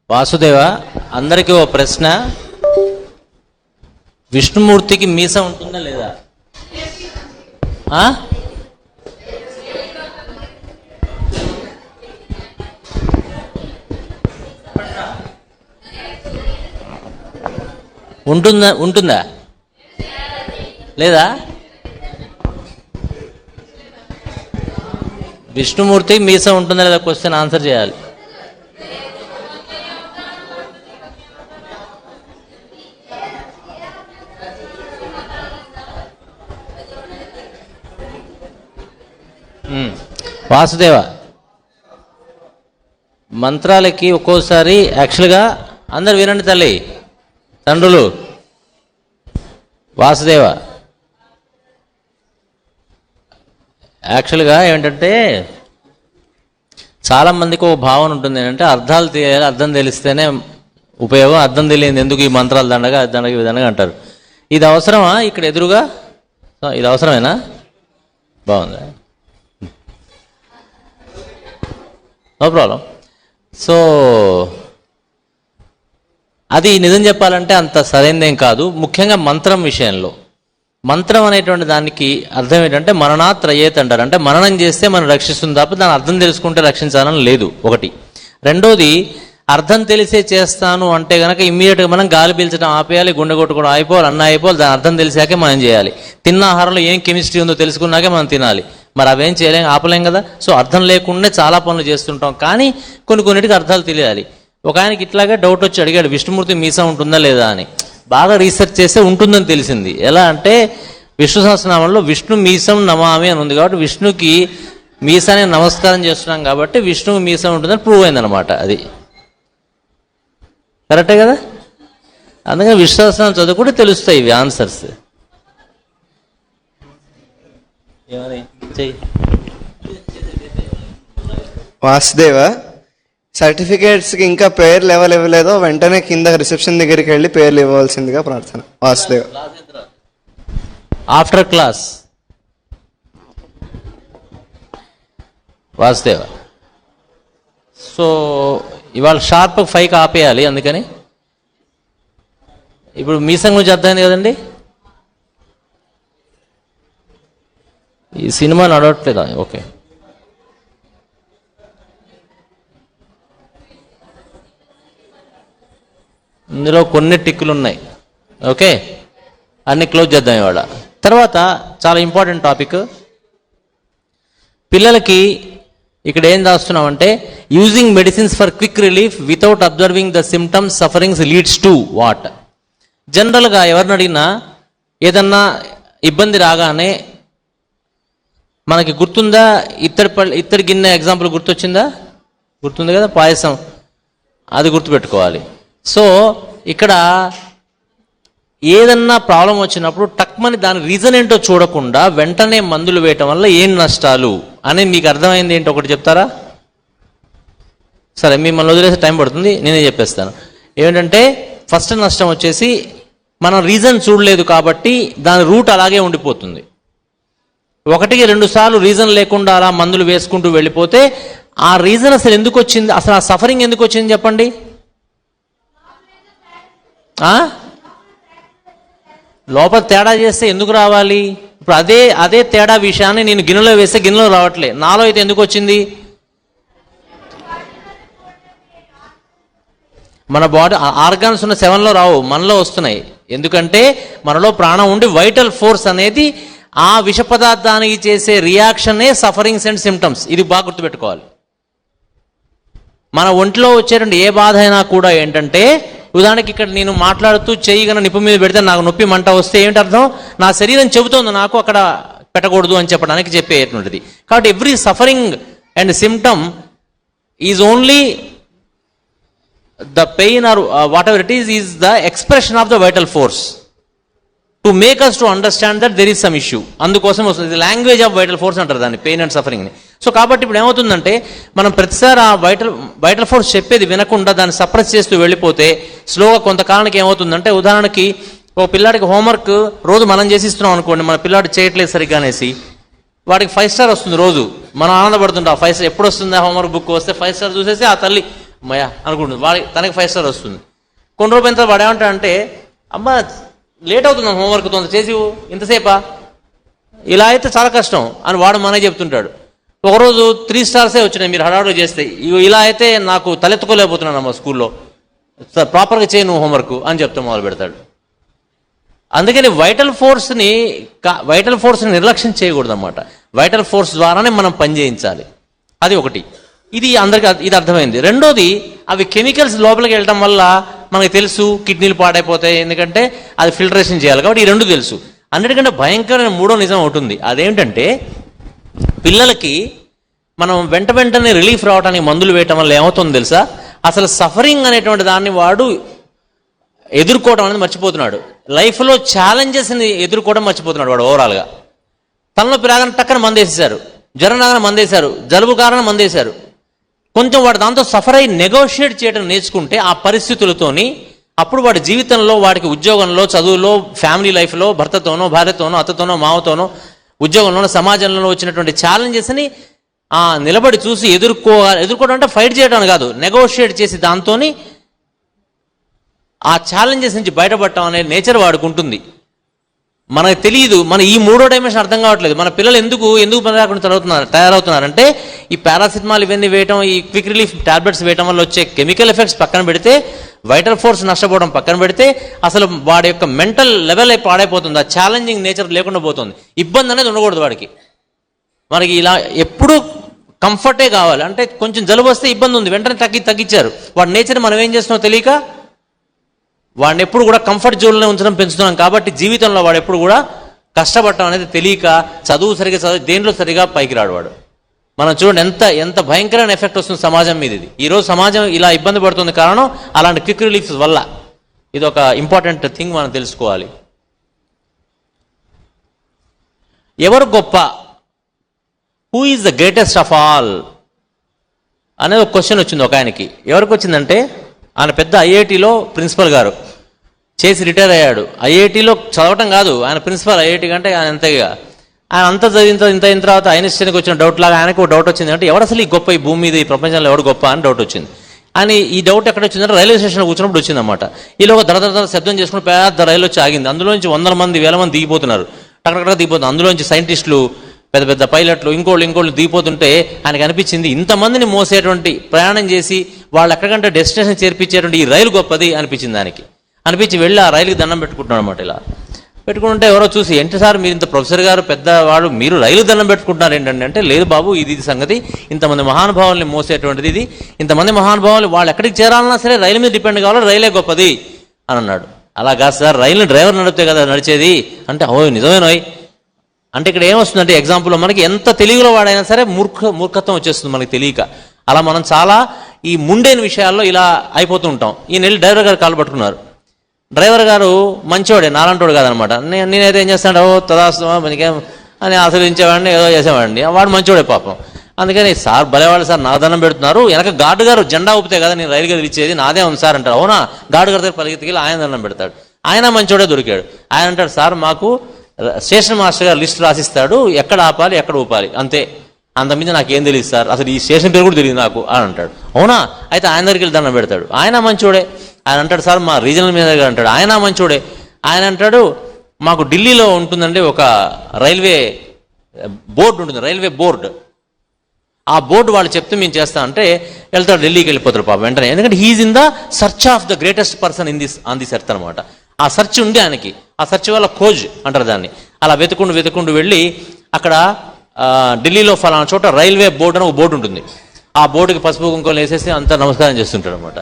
వాసుదేవ, అందరికీ ఓ ప్రశ్న. విష్ణుమూర్తికి మీసం ఉంటుందా లేదా? ఉంటుందా లేదా? విష్ణుమూర్తికి మీసం ఉంటుందా లేదా క్వశ్చన్ ఆన్సర్ చేయాలి. వాసుదేవ, మంత్రాలకి ఒక్కోసారి యాక్చువల్గా అందరు వినండి తల్లి, తండ్రులు. వాసుదేవ, యాక్చువల్గా ఏమిటంటే చాలామందికి ఒక భావన ఉంటుంది ఏంటంటే అర్థాలు తెలియాలి, అర్థం తెలిస్తేనే ఉపయోగం, అర్థం తెలియదు ఎందుకు ఈ మంత్రాలు దండగా దండగా ఈ విధంగా అంటారు. ఇది అవసరమా? ఇక్కడ ఎదురుగా ఇది అవసరమేనా? బాగుందా? No problem. సో అది నిజం చెప్పాలంటే అంత సరైనదేం కాదు. ముఖ్యంగా మంత్రం విషయంలో, మంత్రం అనేటువంటి దానికి అర్థం ఏంటంటే మననాత్ రయేత్ అంటారు. అంటే మననం చేస్తే మనం రక్షిస్తుంది తప్ప దాని అర్థం తెలుసుకుంటే రక్షించాలని లేదు, ఒకటి. రెండోది, అర్థం తెలిసే చేస్తాను అంటే కనుక ఇమ్మీడియట్గా మనం గాలి పీల్చడం ఆపేయాలి, గుండె కొట్టుకోవడం అయిపోవాలి, అన్న అయిపోవాలి. దాని అర్థం తెలిసాకే మనం చేయాలి. తిన్న ఆహారంలో ఏం కెమిస్ట్రీ ఉందో తెలుసుకున్నాకే మనం తినాలి. మరి అవేం చేయలేం, ఆపలేం కదా. సో అర్థం లేకుండా చాలా పనులు చేస్తుంటాం. కానీ కొన్నిటికి అర్థాలు తెలియాలి. ఒక ఆయనకి ఇట్లాగే డౌట్ వచ్చి అడిగాడు, విష్ణుమూర్తి మీసం ఉంటుందా లేదా అని. బాగా రీసెర్చ్ చేస్తే ఉంటుందని తెలిసింది. ఎలా అంటే విష్ణు సహస్రనామంలో విష్ణు మీసం నమామి అని ఉంది. కాబట్టి విష్ణుకి మీసాన్ని నమస్కారం చేస్తున్నాం కాబట్టి విష్ణువు మీసం ఉంటుందని ప్రూవ్ అయిందనమాట. అది కరెక్టే కదా. అందుకని విష్ణు సహస్రనామం చదువుకుంటే తెలుస్తాయి ఇవి ఆన్సర్స్. వాసుదేవ, సర్టిఫికేట్స్కి ఇంకా పేర్లు ఇవ్వలేదో వెంటనే కింద రిసెప్షన్ దగ్గరికి వెళ్ళి పేర్లు ఇవ్వాల్సిందిగా ప్రార్థన. Vasudeva. After class. Vasudeva, so ఇవాళ షార్ప్ 5కి ఆపేయాలి. అందుకని ఇప్పుడు మీసం గురించి అర్థమైంది కదండి. ఈ సినిమా నడవట్లేదా? ఓకే. ఇందులో కొన్ని టిక్కులు ఉన్నాయి. ఓకే, అన్ని క్లోజ్ చేద్దాం ఇవాళ. తర్వాత చాలా ఇంపార్టెంట్ టాపిక్, పిల్లలకి ఇక్కడ ఏం రాస్తున్నామంటే using medicines for quick relief without observing the symptoms sufferings leads to what. జనరల్గా ఎవరిని అడిగినా ఏదన్నా ఇబ్బంది రాగానే మనకి గుర్తుందా, ఇత్తడి గిన్నె ఎగ్జాంపుల్ గుర్తొచ్చిందా? గుర్తుంది కదా, పాయసం. అది గుర్తుపెట్టుకోవాలి. సో ఇక్కడ ఏదన్నా ప్రాబ్లం వచ్చినప్పుడు టక్మని దాని రీజన్ ఏంటో చూడకుండా వెంటనే మందులు వేయటం వల్ల ఏం నష్టాలు అని మీకు అర్థమైంది ఏంటో ఒకటి చెప్తారా? సరే, మిమ్మల్ని వదిలేసే టైం పడుతుంది, నేనే చెప్పేస్తాను. ఏమిటంటే ఫస్ట్ నష్టం వచ్చేసి మనం రీజన్ చూడలేదు కాబట్టి దాని రూట్ అలాగే ఉండిపోతుంది. 1-2 సార్లు రీజన్ లేకుండా అలా మందులు వేసుకుంటూ వెళ్ళిపోతే ఆ రీజన్ అసలు ఎందుకు వచ్చింది, అసలు ఆ సఫరింగ్ ఎందుకు వచ్చింది చెప్పండి. లోపల తేడా చేస్తే ఎందుకు రావాలి? ఇప్పుడు అదే తేడా విషయాన్ని నేను గిన్నెలో వేస్తే గిన్నెలో రావట్లే, నాలో అయితే ఎందుకు వచ్చింది? మన బాడీ ఆర్గాన్స్ ఉన్న 7లో రావు, మనలో వస్తున్నాయి. ఎందుకంటే మనలో ప్రాణం ఉండి వైటల్ ఫోర్స్ అనేది ఆ విష పదార్థానికి చేసే రియాక్షనే సఫరింగ్స్ అండ్ సిమ్టమ్స్. ఇది బాగా గుర్తుపెట్టుకోవాలి. మన ఒంట్లో వచ్చేటువంటి ఏ బాధ అయినా కూడా ఏంటంటే, ఉదాహరణకి ఇక్కడ నేను మాట్లాడుతూ చెయ్యిగా నిప్పు మీద పెడితే నాకు నొప్పి మంట వస్తే ఏంటి అర్థం? నా శరీరం చెబుతోంది నాకు అక్కడ పెట్టకూడదు అని చెప్పడానికి చెప్పేటువంటిది. కాబట్టి every suffering and symptom is only the pain or whatever it is the expression of the vital force to make us to understand that there is some issue. అందుకోసం వస్తుంది. ఇది లాంగ్వేజ్ ఆఫ్ వైటల్ ఫోర్స్ అంటారు దాన్ని, pain and సఫరింగ్ని. So కాబట్టి ఇప్పుడు ఏమవుతుందంటే మనం ప్రతిసారి ఆ వైటల్ ఫోర్స్ చెప్పేది వినకుండా దాన్ని సప్రెస్ చేస్తూ వెళ్ళిపోతే స్లోగా కొంతకాలానికి ఏమవుతుందంటే, ఉదాహరణకి ఓ పిల్లాడికి హోంవర్క్ రోజు మనం చేసిస్తున్నాం అనుకోండి, మన పిల్లాడు చేయట్లేదు సరిగ్గా అనేసి వాడికి 5 స్టార్ వస్తుంది రోజు. మనం ఆనందపడుతుంటాం. 5 స్టార్ ఎప్పుడు వస్తుంది? హోంవర్క్ బుక్ వస్తే 5 స్టార్ చూసేసి ఆ తల్లి అమ్మయ్య అనుకుంటుంది, తనకి 5 స్టార్ వస్తుంది. కొన్ని రోజులు ఎంత వాడు ఏమంటాడంటే, అమ్మ లేట్ అవుతుంది హోంవర్క్ తొందర చేసి ఇంతసేపా, ఇలా అయితే చాలా కష్టం అని వాడు మనకి చెప్తుంటాడు. ఒకరోజు 3 స్టార్సే వచ్చినాయి మీరు హడావుడిగా చేస్తే, ఇలా అయితే నాకు తలెత్తుకోలేకపోతున్నాను అమ్మ స్కూల్లో, ప్రాపర్గా చేయి నువ్వు హోంవర్క్ అని చెప్తే మొదలు పెడతాడు. అందుకని వైటల్ ఫోర్స్ని నిర్లక్ష్యం చేయకూడదు అన్నమాట. వైటల్ ఫోర్స్ ద్వారానే మనం పని చేయించాలి. అది ఒకటి. ఇది అందరికీ ఇది అర్థమైంది. రెండోది, అవి కెమికల్స్ లోపలికి వెళ్ళడం వల్ల మనకి తెలుసు కిడ్నీలు పాడైపోతాయి, ఎందుకంటే అది ఫిల్టరేషన్ చేయాలి కాబట్టి. ఈ 2 తెలుసు. అన్నిటికంటే భయంకరమైన 3వ నిజం ఉంటుంది. అదేంటంటే, పిల్లలకి మనం వెంటనే రిలీఫ్ రావడానికి మందులు వేయటం వల్ల ఏమవుతుందో తెలుసా, అసలు సఫరింగ్ అనేటువంటి దాన్ని వాడు ఎదుర్కోవడం అనేది మర్చిపోతున్నాడు. లైఫ్లో ఛాలెంజెస్ని ఎదుర్కోవడం మర్చిపోతున్నాడు వాడు ఓవరాల్గా. తలనొప్పి రాగానే టక్కన మందేసేశారు, జ్వరం రాగానే మందేశారు, జలుబు కారణం మందేశారు. కొంచెం వాడు దాంతో సఫర్ అయ్యి నెగోషియేట్ చేయడం నేర్చుకుంటే ఆ పరిస్థితులతోని, అప్పుడు వాడి జీవితంలో, వాడికి ఉద్యోగంలో, చదువులో, ఫ్యామిలీ లైఫ్లో, భర్తతోనో, భార్యతోనో, అత్తతోనో, మావతోనో, ఉద్యోగంలోనో, సమాజంలో వచ్చినటువంటి ఛాలెంజెస్ని నిలబడి చూసి ఎదుర్కోవడం అంటే ఫైట్ చేయడం కాదు, నెగోషియేట్ చేసి దాంతోని ఆ ఛాలెంజెస్ నుంచి బయటపడటం అనే నేచర్ వాడికి ఉంటుంది. మనకు తెలియదు, మన ఈ 3వ డైమెన్షన్ అర్థం కావట్లేదు. మన పిల్లలు ఎందుకు పని రాకుండా తయారవుతున్నారంటే, ఈ పారాసిటమాల్ ఇవన్నీ వేయటం, ఈ క్విక్ రిలీఫ్ టాబ్లెట్స్ వేయటం వల్ల వచ్చే కెమికల్ ఎఫెక్ట్స్ పక్కన పెడితే, వైటల్ ఫోర్స్ నష్టపోవడం పక్కన పెడితే, అసలు వాడి యొక్క మెంటల్ లెవెల్ పాడైపోతుంది. ఆ ఛాలెంజింగ్ నేచర్ లేకుండా పోతుంది. ఇబ్బంది అనేది ఉండకూడదు వాడికి. మనకి ఇలా ఎప్పుడూ కంఫర్టే కావాలి. అంటే కొంచెం జలుబు వస్తే ఇబ్బంది ఉంది, వెంటనే తగ్గించారు. వాడి నేచర్ మనం ఏం చేస్తున్నాం తెలియక వాడిని ఎప్పుడు కూడా కంఫర్ట్ జోన్లో ఉంచడం పెంచుతున్నాం. కాబట్టి జీవితంలో వాడు ఎప్పుడు కూడా కష్టపడటం అనేది తెలియక, చదువు సరిగా దేంట్లో సరిగా పైకి రాడు వాడు. మనం చూడండి ఎంత భయంకరమైన ఎఫెక్ట్ వస్తుంది సమాజం మీద. ఇది ఈరోజు సమాజం ఇలా ఇబ్బంది పడుతుంది కారణం అలాంటి క్విక్ రిలీఫ్స్ వల్ల. ఇది ఒక ఇంపార్టెంట్ థింగ్ మనం తెలుసుకోవాలి. ఎవరు గొప్ప, who is the greatest of all అనేది ఒక క్వశ్చన్ వచ్చింది ఒక ఆయనకి. ఎవరికి వచ్చిందంటే, ఆయన పెద్ద ఐఐటిలో ప్రిన్సిపల్ గారు చేసి రిటైర్ అయ్యాడు. ఐఐటిలో చదవటం కాదు, ఆయన ప్రిన్సిపల్ ఐఐటి కంటే ఆయన అంతేగా. ఆయన అంతా చదివిన అయిన తర్వాత ఐన్స్టైన్కి వచ్చిన డౌట్ లాగా ఆయనకు ఒక డౌట్ వచ్చింది. అంటే ఎవరు అసలు ఈ గొప్ప, ఈ భూమి మీద, ఈ ప్రపంచంలో ఎవడు గొప్ప అని డౌట్ వచ్చింది. అని ఈ డౌట్ ఎక్కడ వచ్చిందంటే రైల్వే స్టేషన్లో కూర్చున్నప్పుడు వచ్చిందన్నమాట. ఈలో దర శబ్దం చేసుకుని పెద్ద రైలు వచ్చి ఆగింది. అందులోంచి 100 మంది 1000 మంది దిగిపోతున్నారు, టక్కడక్కడ దిగిపోతున్నారు. అందులోంచి సైంటిస్టులు, పెద్ద పైలట్లు, ఇంకోళ్ళు దిగిపోతుంటే ఆయనకు అనిపించింది, ఇంతమందిని మోసేటువంటి ప్రయాణం చేసి వాళ్ళు ఎక్కడికంటే డెస్టినేషన్ చేర్పించేటువంటి ఈ రైలు గొప్పది అనిపించింది ఆయనకి. అనిపించి వెళ్ళి ఆ రైలుకి దండం పెట్టుకుంటున్నాడు అనమాట. ఇలా పెట్టుకుంటే ఎవరో చూసి, ఏంటి సార్ మీరు ఇంత ప్రొఫెసర్ గారు పెద్దవాడు, మీరు రైలు దండం పెట్టుకుంటున్నారు ఏంటంటే, అంటే లేదు బాబు, ఇది సంగతి, ఇంతమంది మహానుభావుల్ని మోసేటువంటిది ఇది, ఇంతమంది మహానుభావులు వాళ్ళు ఎక్కడికి చేరాలన్నా సరే రైలు మీద డిపెండ్ కావాలి, రైలే గొప్పది అని అన్నాడు. అలా కాదు సార్, రైలు డ్రైవర్ నడిపితే కదా నడిచేది అంటే, ఓ నిజమేనోయ్ అంటే ఇక్కడ ఏమొస్తుందంటే, ఎగ్జాంపుల్లో మనకి ఎంత తెలుగులో వాడైనా సరే మూర్ఖత్వం వచ్చేస్తుంది మనకి తెలియక. అలా మనం చాలా ఈ ముండైన విషయాల్లో ఇలా అయిపోతూ ఉంటాం. ఈయన వెళ్ళి డ్రైవర్ గారు కాలు పట్టుకున్నారు. డ్రైవర్ గారు మంచివాడే, నాలంటోడు కాదనమాట. నేనైతే ఏం చేస్తాను, తదాస్తమా మనకేం అని ఆశ్రయించేవాడిని, ఏదో చేసేవాడిని. వాడు మంచివాడే పాపం. అందుకని సార్ భలేవాళ్ళు సార్, నాకు దండం పెడుతున్నారు, వెనక గార్డు గారు జెండా ఊపితే కదా నేను రైలు గది ఇచ్చేది, నాదే ఉంది సార్ అంటారు. అవునా, గార్డు గారి దగ్గర పరిగెత్తికి ఆయన దండం పెడతాడు. ఆయన మంచివాడే దొరికాడు. ఆయన అంటాడు, సార్ మాకు స్టేషన్ మాస్టర్ గారు లిస్ట్ రాసిస్తాడు, ఎక్కడ ఆపాలి ఎక్కడ ఊపాలి, అంతే, అంతమంది నాకేం తెలియదు సార్, అసలు ఈ స్టేషన్ పేరు కూడా తెలియదు నాకు అని అంటాడు. అవునా, అయితే ఆయన దగ్గరికి వెళ్ళి దండం పెడతాడు. ఆయన మంచోడే. ఆయన అంటాడు, సార్ మా రీజనల్ మేనేజర్ అంటాడు, ఆయన మంచోడే. ఆయన అంటాడు, మాకు ఢిల్లీలో ఉంటుందండి ఒక రైల్వే బోర్డు ఉంటుంది, రైల్వే బోర్డు. ఆ బోర్డు వాళ్ళు చెప్తే మేము చేస్తాం అంటే వెళ్తాడు, ఢిల్లీకి వెళ్ళిపోతారు పాపం వెంటనే. ఎందుకంటే he's in the search of the greatest person on this earth అనమాట. ఆ సెర్చ్ ఉంది ఆయనకి. ఆ సెర్చ్ వల్ల ఖోజ్ అంటారు దాన్ని. అలా వెతుకుంటూ వెళ్ళి అక్కడ ఢిల్లీలో ఫలానా చోట రైల్వే బోర్డు అని ఒక బోర్డు ఉంటుంది. ఆ బోర్డుకి పసుపు కుంకుమలు వేసేసి అంతా నమస్కారం చేస్తుంటాడు అనమాట.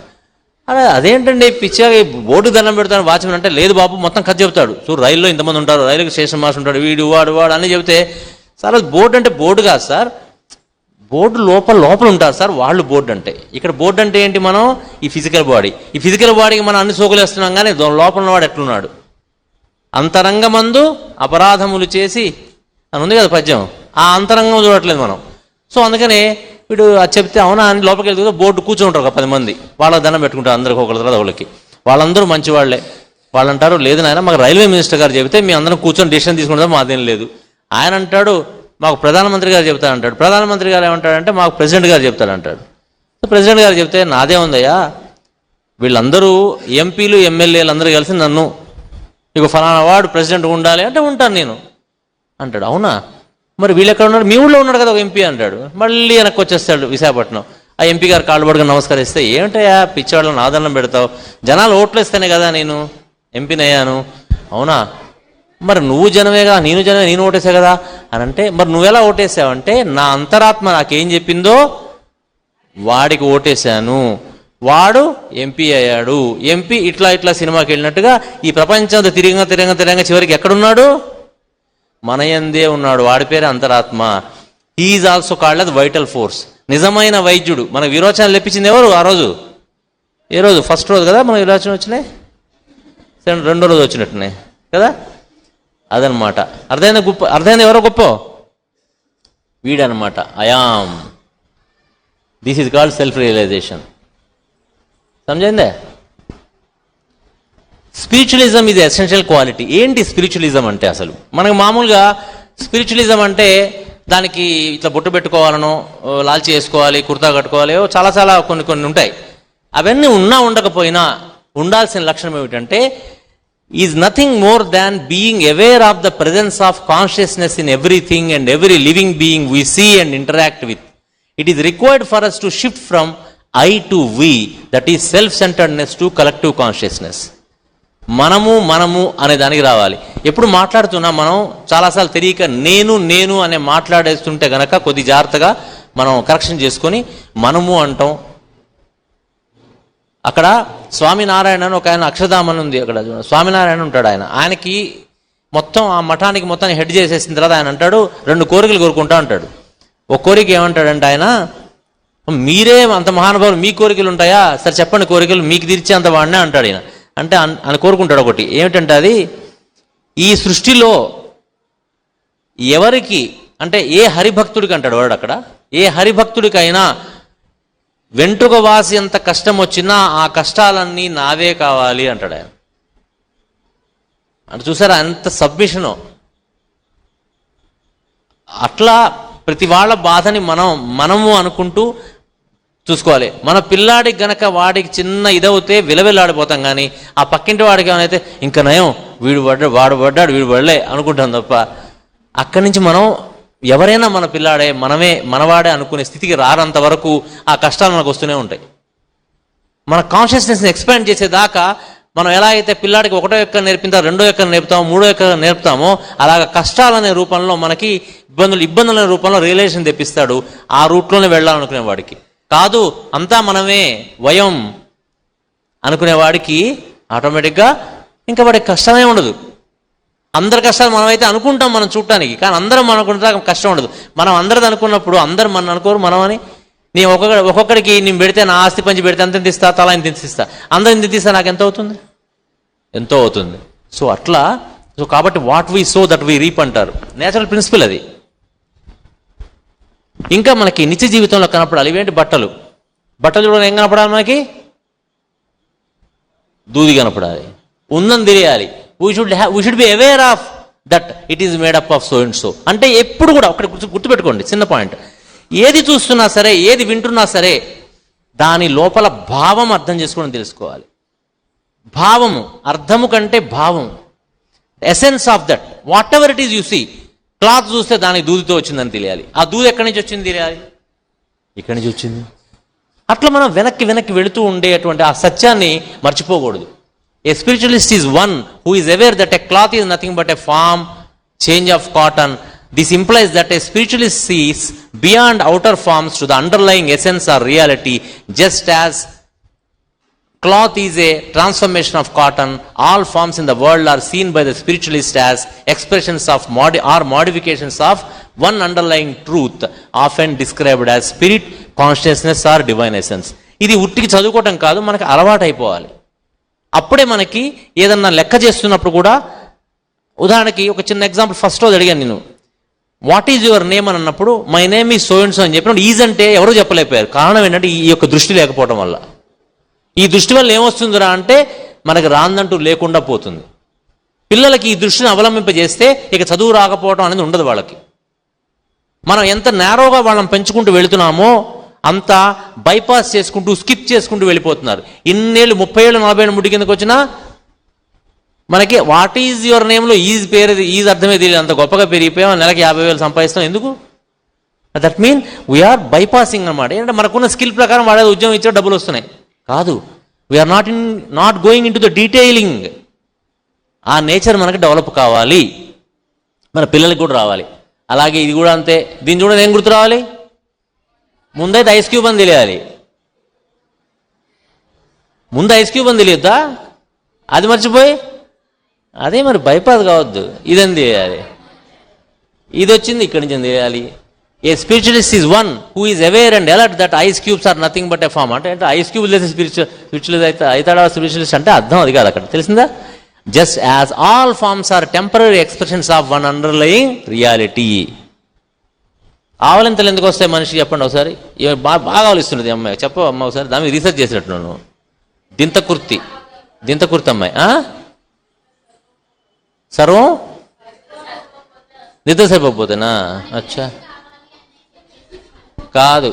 అదేంటండి పిచ్చిగా బోర్డు దండం పెడతాను వాచ్మెన్ అంటే, లేదు బాబు మొత్తం కథ చెప్తాడు. చూడు రైల్లో ఇంతమంది ఉంటారు, రైలుకి స్టేషన్ మాస్టర్ ఉంటాడు, వీడు వాడు అని చెబితే, సార్ అది బోర్డు అంటే బోర్డు కాదు సార్, బోర్డు లోపల ఉంటారు సార్ వాళ్ళు బోర్డు అంటే. ఇక్కడ బోర్డు అంటే ఏంటి, మనం ఈ ఫిజికల్ బాడీ, ఈ ఫిజికల్ బాడీకి మనం అన్ని సోకులేస్తున్నాం, కానీ లోపల వాడు ఎట్లున్నాడు. అంతరంగమందు అపరాధములు చేసి అని ఉంది కదా పద్యం, ఆ అంతరంగం చూడట్లేదు మనం. సో అందుకనే వీడు అది చెప్తే అవునా అని లోపలికి వెళ్తే బోర్డు కూర్చుంటారు ఒక 10 మంది, వాళ్ళకి దండం పెట్టుకుంటారు అందరికి ఒకరి తర్వాత ఒకరికి. వాళ్ళందరూ మంచి వాళ్ళే. వాళ్ళు అంటారు, లేదు నాయన మాకు రైల్వే మినిస్టర్ గారు చెబితే మీ అందరం కూర్చొని డిసిషన్ తీసుకుంటాం, మాదేం లేదు. ఆయన అంటాడు, మాకు ప్రధానమంత్రి గారు చెప్తారంటాడు. ప్రధానమంత్రి గారు ఏమంటాడంటే, మాకు ప్రెసిడెంట్ గారు చెప్తారంటాడు. సో ప్రెసిడెంట్ గారు చెప్తే నాదే ఉందయ్యా, వీళ్ళందరూ ఎంపీలు ఎమ్మెల్యేలు అందరూ కలిసి నన్ను ఇక ఫలానా వాడు ప్రెసిడెంట్ ఉండాలి అంటే ఉంటాను నేను అంటాడు. అవునా, మరి వీళ్ళు ఎక్కడ ఉన్నారు? మీ ఊళ్ళో ఉన్నాడు కదా ఒక ఎంపీ అంటాడు. మళ్ళీ వెనక్కి వచ్చేస్తాడు విశాఖపట్నం. ఆ ఎంపీ గారు కాళ్ళు పడుకుని నమస్కరిస్తే, ఏమిటయా పిచ్చివాళ్ళని ఆదరణ పెడతావు, జనాలు ఓట్లు వేస్తేనే కదా నేను ఎంపీని అయ్యాను. అవునా, మరి నువ్వు జనమేగా, నేను జనమే, నేను ఓటేసా కదా అని అంటే, మరి నువ్వెలా ఓటేసావంటే నా అంతరాత్మ నాకేం చెప్పిందో వాడికి ఓటేశాను, వాడు ఎంపీ అయ్యాడు. ఎంపీ ఇట్లా ఇట్లా సినిమాకి వెళ్ళినట్టుగా ఈ ప్రపంచంతో తిరంగా చివరికి ఎక్కడున్నాడు? మన యందే ఉన్నాడు. వాడి పేరే అంతరాత్మ. He's also called as vital force. నిజమైన వైద్యుడు. మన విరోచనాలు తెప్పించింది ఎవరు ఆ రోజు? ఏ రోజు? ఫస్ట్ రోజు కదా మన విరోచన వచ్చినాయి, రెండో రోజు వచ్చినట్టున్నాయి కదా. అదనమాట. అర్థమైంది ఎవరో గొప్ప? వీడనమాట. I am. This is called self realisation. సమజైందే? స్పిరిచువలిజం ఇది ఎసెన్షియల్ క్వాలిటీ. ఏంటి స్పిరిచువలిజం అంటే? అసలు మనకు మామూలుగా స్పిరిచువలిజం అంటే దానికి ఇట్లా బొట్టు పెట్టుకోవాలనో, లాల్చి వేసుకోవాలి, కుర్తా కట్టుకోవాలి, చాలా చాలా కొన్ని ఉంటాయి. అవన్నీ ఉన్నా ఉండకపోయినా ఉండాల్సిన లక్షణం ఏమిటంటే, is nothing more than being aware of the presence of consciousness in everything and every living being we see and interact with. It is required for us to shift from I to we, that is self centredness to collective consciousness. మనము అనే దానికి రావాలి. ఎప్పుడు మాట్లాడుతున్నా మనం చాలాసార్లు తెలియక నేను అనే మాట్లాడేస్తుంటే గనక కొద్ది జాగ్రత్తగా మనం కరెక్షన్ చేసుకొని మనము అంటాం. అక్కడ స్వామినారాయణ అని ఒక ఆయన, అక్షరధామని ఉంది అక్కడ, స్వామినారాయణ ఉంటాడు. ఆయనకి మొత్తం ఆ మఠానికి మొత్తాన్ని హెడ్ చేసేసిన తర్వాత ఆయన అంటాడు, 2 కోరికలు కోరుకుంటా అంటాడు. ఒక కోరిక ఏమంటాడంటే ఆయన, మీరే అంత మహానుభావులు, మీ కోరికలు ఉంటాయా, సరే చెప్పండి కోరికలు, మీకు తీర్చే అంత వాడినే అంటాడు ఆయన. అంటే ఆయన కోరుకుంటాడు ఒకటి, ఏమిటంటే అది, ఈ సృష్టిలో ఎవరికి అంటే ఏ హరిభక్తుడికి అంటాడు వాడు అక్కడ, ఏ హరిభక్తుడికైనా వెంట్రుక వాసి అంత కష్టం వచ్చినా ఆ కష్టాలన్నీ నావే కావాలి అంటాడు ఆయన. అంటే చూసారా ఎంత సబ్మిషను. అట్లా ప్రతి వాళ్ళ బాధని మనము అనుకుంటూ చూసుకోవాలి. మన పిల్లాడికి గనక వాడికి చిన్న ఇదవుతే విలవిల్లాడిపోతాం, కానీ ఆ పక్కింటి వాడికి ఏమైతే ఇంకా నయం, వాడు పడ్డాడు వీడు పడలే అనుకుంటాం తప్ప, అక్కడి నుంచి మనం ఎవరైనా మన పిల్లాడే, మనవాడే అనుకునే స్థితికి రానంత వరకు ఆ కష్టాలు మనకు వస్తూనే ఉంటాయి. మన కాన్షియస్నెస్ని ఎక్స్పాండ్ చేసేదాకా మనం ఎలా అయితే పిల్లాడికి 1వ ఎక్క నేర్పితే 2వ ఎక్క నేర్పుతామో, 3వ ఎక్క నేర్పుతామో, అలాగ కష్టాలనే రూపంలో మనకి ఇబ్బందుల రూపంలో రియలైజేషన్ తెప్పిస్తాడు. ఆ రూట్లోనే వెళ్ళాలనుకునే వాడికి కాదు, అంతా మనమే వయం అనుకునేవాడికి ఆటోమేటిక్గా ఇంకా వాడికి కష్టమే ఉండదు. అందరి కష్టాలు మనమైతే అనుకుంటాం మనం చూడటానికి, కానీ అందరం అనుకుంటా కష్టం ఉండదు. మనం అందరిది అనుకున్నప్పుడు అందరు మన అనుకోరు మనమని. నేను ఒక్కొక్కడికి నేను పెడితే, నా ఆస్తి పంచి పెడితే అంత ఇస్తా, తలా ఇంత ఇస్తా, అందరు ఇంత తీస్తా, నాకు ఎంత అవుతుంది? ఎంతో అవుతుంది. సో అట్లా, కాబట్టి what we so that we reap అంటారు. నేచురల్ ప్రిన్సిపల్ అది. ఇంకా మనకి నిత్య జీవితంలో కనపడాలి. ఇవేంటి? బట్టలు కూడా ఏం కనపడాలి మనకి? దూది కనపడాలి, ఉందని తెలియాలి. We should be aware of that it is made up of so and so. అంటే ఎప్పుడు కూడా ఒకటి గుర్తుపెట్టుకోండి, చిన్న పాయింట్. ఏది చూస్తున్నా సరే, ఏది వింటున్నా సరే, దాని లోపల భావం అర్థం చేసుకోవడం తెలుసుకోవాలి. భావము, అర్థము కంటే భావం, essence of that whatever it is you see. Cloth చూస్తే దానికి దూదితో వచ్చిందని తెలియాలి. ఆ దూది ఎక్కడి నుంచి వచ్చింది తెలియాలి, ఇక్కడి నుంచి వచ్చింది. అట్లా మనం వెనక్కి వెళుతూ ఉండేటువంటి ఆ సత్యాన్ని మర్చిపోకూడదు. A spiritualist is one who is aware that a cloth is nothing but a form, change of cotton. This implies that a spiritualist sees beyond outer forms to the underlying essence or reality, just as cloth is a transformation of cotton. All forms in the world are seen by the spiritualist as expressions of modifications of one underlying truth, often described as spirit, consciousness or divine essence. ఇది ఉట్టికి చదువుకోవటం కాదు, మనకి అలవాటు అయిపోవాలి. అప్పుడే మనకి ఏదన్నా లెక్క చేస్తున్నప్పుడు కూడా, ఉదాహరణకి ఒక చిన్న ఎగ్జాంపుల్, ఫస్ట్ రోజు అడిగాను నేను, వాట్ ఈజ్ యువర్ నేమ్ అని అన్నప్పుడు my name is so and so అని చెప్పినప్పుడు ఈజ్ అంటే ఎవరూ చెప్పలేకపోయారు. కారణం ఏంటంటే ఈ యొక్క దృష్టి లేకపోవడం వల్ల. ఈ దృష్టి వల్ల ఏమొస్తుందిరా అంటే మనకి రాందంటూ లేకుండా పోతుంది. పిల్లలకి ఈ దృష్టిని అవలంబింపజేస్తే ఇక చదువు రాకపోవడం అనేది ఉండదు వాళ్ళకి. మనం ఎంత నేరోగా వాళ్ళని పెంచుకుంటూ వెళుతున్నామో అంతా బైపాస్ చేసుకుంటూ స్కిప్ చేసుకుంటూ వెళ్ళిపోతున్నారు. ఇన్నేళ్ళు 30 ఏళ్ళు 40 ఏళ్ళు ముడి కిందకు వచ్చినా మనకి వాట్ ఈజ్ యువర్ నేమ్లో ఈజ్ పేరు ఈజ్ అర్థమే తెలియదు. అంత గొప్పగా పెరిగిపోయాం, నెలకి 50,000 సంపాదిస్తాం. ఎందుకు? దట్ మీన్ వీఆర్ బైపాసింగ్ అనమాట. ఏంటంటే మనకున్న స్కిల్ ప్రకారం వాడే ఉద్యోగం ఇచ్చే డబ్బులు వస్తున్నాయి కాదు. We are not going in to the detailing. ఆ నేచర్ మనకి డెవలప్ కావాలి, మన పిల్లలకి కూడా రావాలి. అలాగే ఇది కూడా అంతే. దీన్ని చూడ ఏం గుర్తు రావాలి? ముందైతే ఐస్ క్యూబ్ అని తెలియాలి. ముందు ఐస్ క్యూబ్ అని తెలియద్దా? అది మర్చిపోయి అదే మరి బైపాస్ కావద్దు. ఇదని తెలియాలి. ఇది వచ్చింది ఇక్కడి నుంచి తెలియాలి. A spiritualist is one who is aware and alert that ice cubes are nothing but a form. అంటే ఐస్ క్యూబ్ లేదు స్పిరిచువలిస్ట్ అయితే అవుతాడా స్పిరిచువలిస్ట్ అంటే అర్థం అది కాదు. అక్కడ తెలిసిందా? Just as all forms are temporary expressions of one underlying reality. ఆవలింతలు ఎందుకు వస్తాయి మనిషి చెప్పండి ఒకసారి. బాగా ఆవలిస్తున్నది అమ్మాయి, చెప్పు అమ్మ ఒకసారి. దాని మీద రీసెర్చ్ చేసినట్టున్నాను. దింతకుర్తి అమ్మాయి సర్వం నిద్ర సరిపోతేనా? అచ్చా కాదు.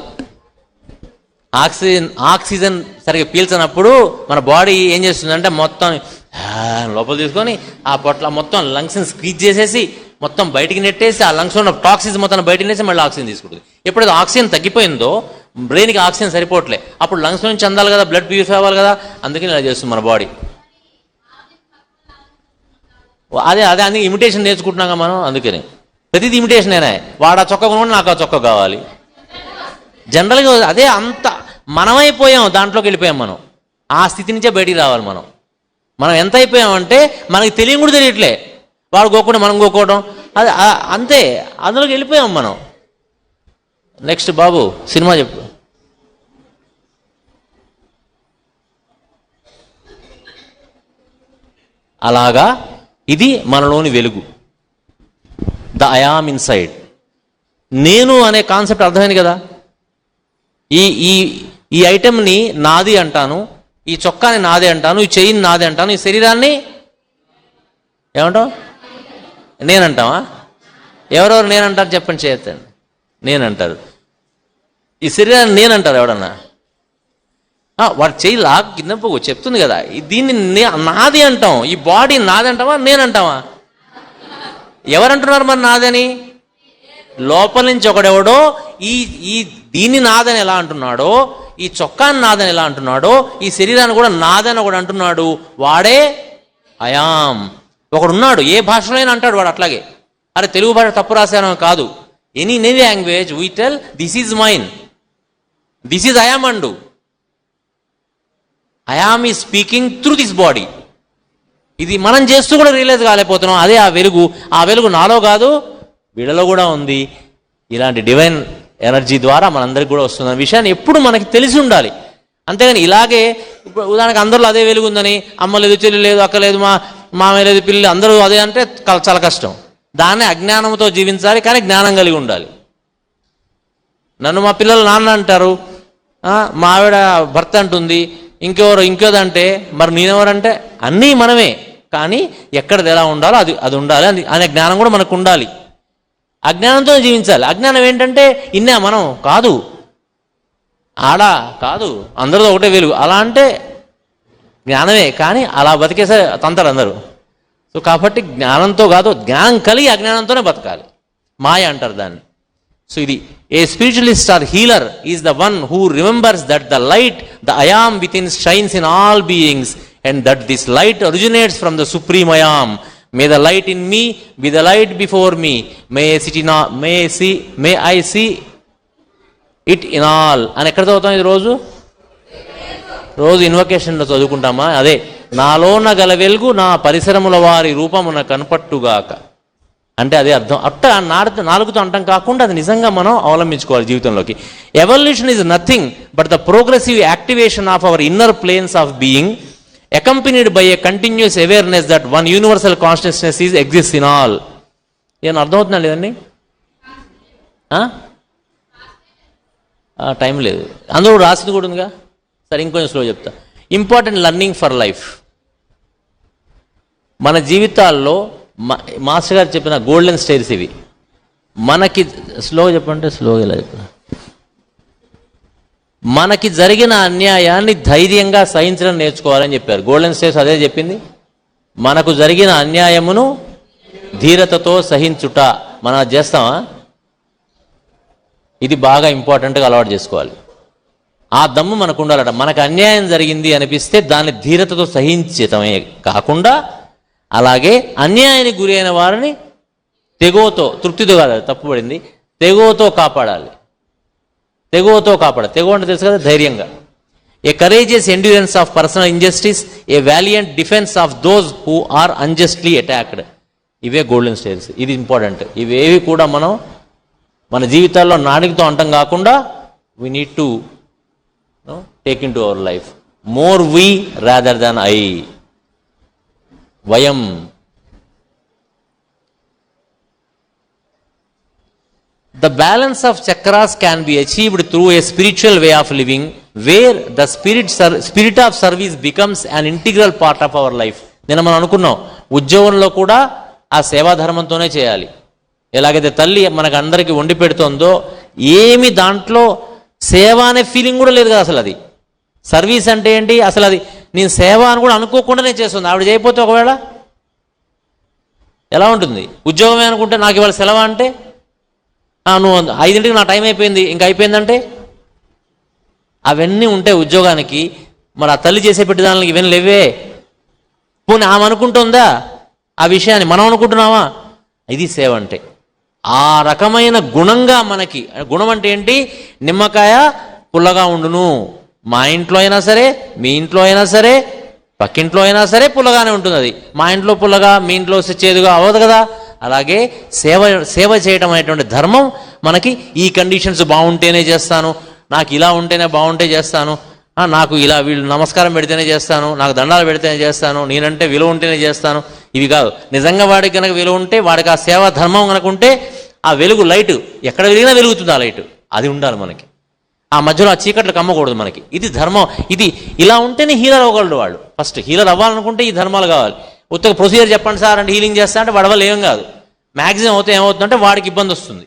ఆక్సిజన్ సరిగ్గా పీల్చినప్పుడు మన బాడీ ఏం చేస్తుందంటే మొత్తం లోపల తీసుకొని ఆ పొట్ల మొత్తం లంగ్స్ని స్క్వీజ్ చేసేసి మొత్తం బయటికి నెట్టేసి ఆ లంగ్స్లో ఉన్న టాక్సిన్స్ మొత్తం బయటికి నెట్టేసి మళ్ళీ ఆక్సిజన్ తీసుకుంటుంది. ఎప్పుడైతే ఆక్సిజన్ తగ్గిపోయిందో బ్రెయిన్కి ఆక్సిజన్ సరిపోవట్లే, అప్పుడు లంగ్స్ నుంచి అందాలి కదా, బ్లడ్ ప్యూరిఫై అవ్వాలి కదా, అందుకని ఇలా చేస్తుంది మన బాడీ. అదే అందుకే ఇమిటేషన్ నేర్చుకుంటున్నాగా మనం. అందుకని ప్రతిదీ ఇమిటేషనేనా. వాడు ఆ చొక్క కొనుక్కుంటే నాకు ఆ చొక్క కావాలి. జనరల్గా అదే అంత మనమైపోయాం, దాంట్లోకి వెళ్ళిపోయాం మనం. ఆ స్థితి నుంచే బయటికి రావాలి మనం. మనం ఎంత అయిపోయామంటే మనకి తెలియని కూడా తెలియట్లే. వాడు గోకుండా మనం గోకోవడం అది అంతే, అందులోకి వెళ్ళిపోయాం మనం. నెక్స్ట్ బాబు సినిమా చెప్పు. అలాగా ఇది మనలోని వెలుగు. The I am inside. నేను అనే కాన్సెప్ట్ అర్థమైంది కదా. ఈ ఈ ఈ ఐటెంని నాది అంటాను, ఈ చొక్కాని నాదే అంటాను, ఈ చెయ్యిని నాదే అంటాను, ఈ శరీరాన్ని ఏమంటావు? నేనంటావా? ఎవరెవరు నేనంటారు చెప్పండి, చేయొద్దండి. నేనంటారు. ఈ శరీరాన్ని నేనంటారు ఎవడన్నా? వాడు చెయ్యి లాగ్ కింద చెప్తుంది కదా, దీన్ని నాది అంటాం. ఈ బాడీ నాది అంటావా నేనంటావా? ఎవరంటున్నారు మరి నాదని? లోపల నుంచి ఒకడెవడో ఈ దీన్ని నాదని ఎలా అంటున్నాడో, ఈ చొక్కాన్ని నాదని ఎలా అంటున్నాడో, ఈ శరీరాన్ని కూడా నాదని ఒకడు అంటున్నాడు. వాడే అయాం. ఒకడున్నాడు, ఏ భాషలో అయినా అంటాడు వాడు అట్లాగే. అరే తెలుగు భాష తప్పు రాశాను కాదు. Any language we tell this is mine, this is I am and. I am ఈ స్పీకింగ్ త్రూ దిస్ బాడీ. ఇది మనం చేస్తూ కూడా రియలైజ్ కాలేకపోతున్నాం. అదే ఆ వెలుగు. ఆ వెలుగు నాలో కాదు వీళ్ళలో కూడా ఉంది. ఇలాంటి డివైన్ ఎనర్జీ ద్వారా మనందరికి కూడా వస్తుందన్న విషయాన్ని ఎప్పుడు మనకి తెలిసి ఉండాలి. అంతేగాని ఇలాగే ఇప్పుడు ఉదాహరణకు అందరిలో అదే వెలుగు ఉందని, అమ్మ లేదు, చెల్లి లేదు, అక్క లేదు, మామయ్య లేదు, పిల్లలు అందరూ అదే అంటే చాలా కష్టం. దాన్ని అజ్ఞానంతో జీవించాలి, కానీ జ్ఞానం కలిగి ఉండాలి. నన్ను మా పిల్లలు నాన్న అంటారు, మా ఆవిడ భర్త అంటుంది, ఇంకోదంటే మరి నేనెవరంటే అన్నీ మనమే. కానీ ఎక్కడది ఎలా ఉండాలో అది ఉండాలి అనే జ్ఞానం కూడా మనకు ఉండాలి. అజ్ఞానంతో జీవించాలి. అజ్ఞానం ఏంటంటే ఇన్నా మనం కాదు, ఆడా కాదు, అందరితో ఒకటే వెలుగు అలా అంటే జ్ఞానమే. కానీ అలా బతికేసే తంతారు అందరూ. సో కాబట్టి జ్ఞానంతో కాదు, జ్ఞానం కలిగి అజ్ఞానంతోనే బతకాలి. మాయ అంటారు దాన్ని. సో ఇది a spiritualist or healer is the one who remembers that the light the I am within shines in all beings and that this light originates from the supreme I am. May the light in me be the light before me. May I see it in all. అని ఎక్కడ చదువుతాం ఇది? రోజు ఇన్వకేషన్లో చదువుకుంటామా? అదే నాలోన గల వెలుగు నా పరిసరముల వారి రూపమున కనపట్టుగాక. అంటే అదే అర్థం. నాలుగుతో అంటాం కాకుండా అది నిజంగా మనం అవలంబించుకోవాలి జీవితంలోకి. Evolution is nothing but the progressive activation of our inner planes of being accompanied by a continuous awareness that one universal consciousness exists in all. ఏం అర్థమవుతుందా లేదండి? టైం లేదు, అందులో రాసింది కూడా ఉందిగా. సరే ఇంకొంచెం స్లో చెప్తా. Important learning for life. మన జీవితాల్లో మాస్టర్ గారు చెప్పిన గోల్డెన్ స్టైల్స్ ఇవి. మనకి స్లో చెప్పంటే స్లోగా ఇలా చెప్పిన మనకి జరిగిన అన్యాయాన్ని ధైర్యంగా సహించడం నేర్చుకోవాలని చెప్పారు. గోల్డెన్ స్టేట్స్ అదే చెప్పింది, మనకు జరిగిన అన్యాయమును ధీరతతో సహించుట. మనం అది చేస్తామా? ఇది బాగా ఇంపార్టెంట్గా అలవాటు చేసుకోవాలి. ఆ దమ్ము మనకు ఉండాలట. మనకు అన్యాయం జరిగింది అనిపిస్తే దాన్ని ధీరతతో సహించటమే కాకుండా, అలాగే అన్యాయానికి గురి అయిన వారిని తెగువతో, తృప్తితో కాదు, తప్పుపడింది, తెగువతో కాపాడాలి. తెగువతో కాపాడాలి. తెగువ అంటే తెలుసు కదా, ధైర్యంగా. A courageous endurance of personal injustice, a valiant defence of those who are unjustly attacked. ఇవే గోల్డెన్ స్టేట్స్. ఇది ఇంపార్టెంట్. ఇవేవి కూడా మనం మన జీవితాల్లో నాడికతో అంటం కాకుండా we need to take into our life. More we rather than I. వయం. The balance of chakras can be achieved through a spiritual way of living, where the spirit of service becomes an integral part of our life. నేను మనం అనుకున్నాం, ఉద్యోగంలో కూడా ఆ సేవా ధర్మంతోనే చేయాలి. ఎలాగైతే తల్లి మనకు అందరికీ వండి పెడుతుందో, ఏమి దాంట్లో సేవ అనే ఫీలింగ్ కూడా లేదు కదా అసలు. అది సర్వీస్ అంటే ఏంటి అసలు? అది నేను సేవ అని కూడా అనుకోకుండానే చేస్తుంది. ఆవిడ చేయకపోతే ఒకవేళ ఎలా ఉంటుంది? ఉద్యోగమే అనుకుంటే నాకు ఇవాళ సెలవు అంటే, నువ్వు 5ంటికి నా టైం అయిపోయింది, ఇంకా అయిపోయిందంటే, అవన్నీ ఉంటాయి ఉద్యోగానికి. మరి ఆ తల్లి చేసే పెట్టేదానికి ఇవన్నీ లేవే. పోనీ ఆమె అనుకుంటుందా ఆ విషయాన్ని? మనం అనుకుంటున్నావా? ఇది సేవ అంటే. ఆ రకమైన గుణంగా మనకి, గుణం అంటే ఏంటి? నిమ్మకాయ పుల్లగా ఉండును. మా ఇంట్లో అయినా సరే, మీ ఇంట్లో అయినా సరే, పక్కింట్లో అయినా సరే పుల్లగానే ఉంటుంది. అది మా ఇంట్లో పుల్లగా, మీ ఇంట్లో చేదుగా అవ్వదు కదా. అలాగే సేవ చేయటం అనేటువంటి ధర్మం మనకి. ఈ కండిషన్స్ బాగుంటేనే చేస్తాను, నాకు ఇలా ఉంటేనే బాగుంటే చేస్తాను, నాకు ఇలా వీళ్ళు నమస్కారం పెడితేనే చేస్తాను, నాకు దండాలు పెడితేనే చేస్తాను, నేనంటే విలువ ఉంటేనే చేస్తాను, ఇవి కాదు. నిజంగా వాడికి కనుక విలువ ఉంటే, వాడికి ఆ సేవా ధర్మం కనుక ఉంటే, ఆ వెలుగు, లైటు ఎక్కడ వెలిగినా వెలుగుతుంది ఆ లైటు. అది ఉండాలి మనకి. ఆ మధ్యలో ఆ చీకట్లు కమ్మకూడదు మనకి. ఇది ధర్మం. ఇది ఇలా ఉంటేనే హీలర్ అవ్వగలడు వాడు. ఫస్ట్ హీలర్ అవ్వాలనుకుంటే ఈ ధర్మాలు కావాలి. ఉత్తగా ప్రొసీజర్ చెప్పండి సార్ అంటే హీలింగ్ చేస్తా అంటే వాడి వల్ల ఏం కాదు. మ్యాక్సిమం అవుతే ఏమవుతుందంటే వాడికి ఇబ్బంది వస్తుంది,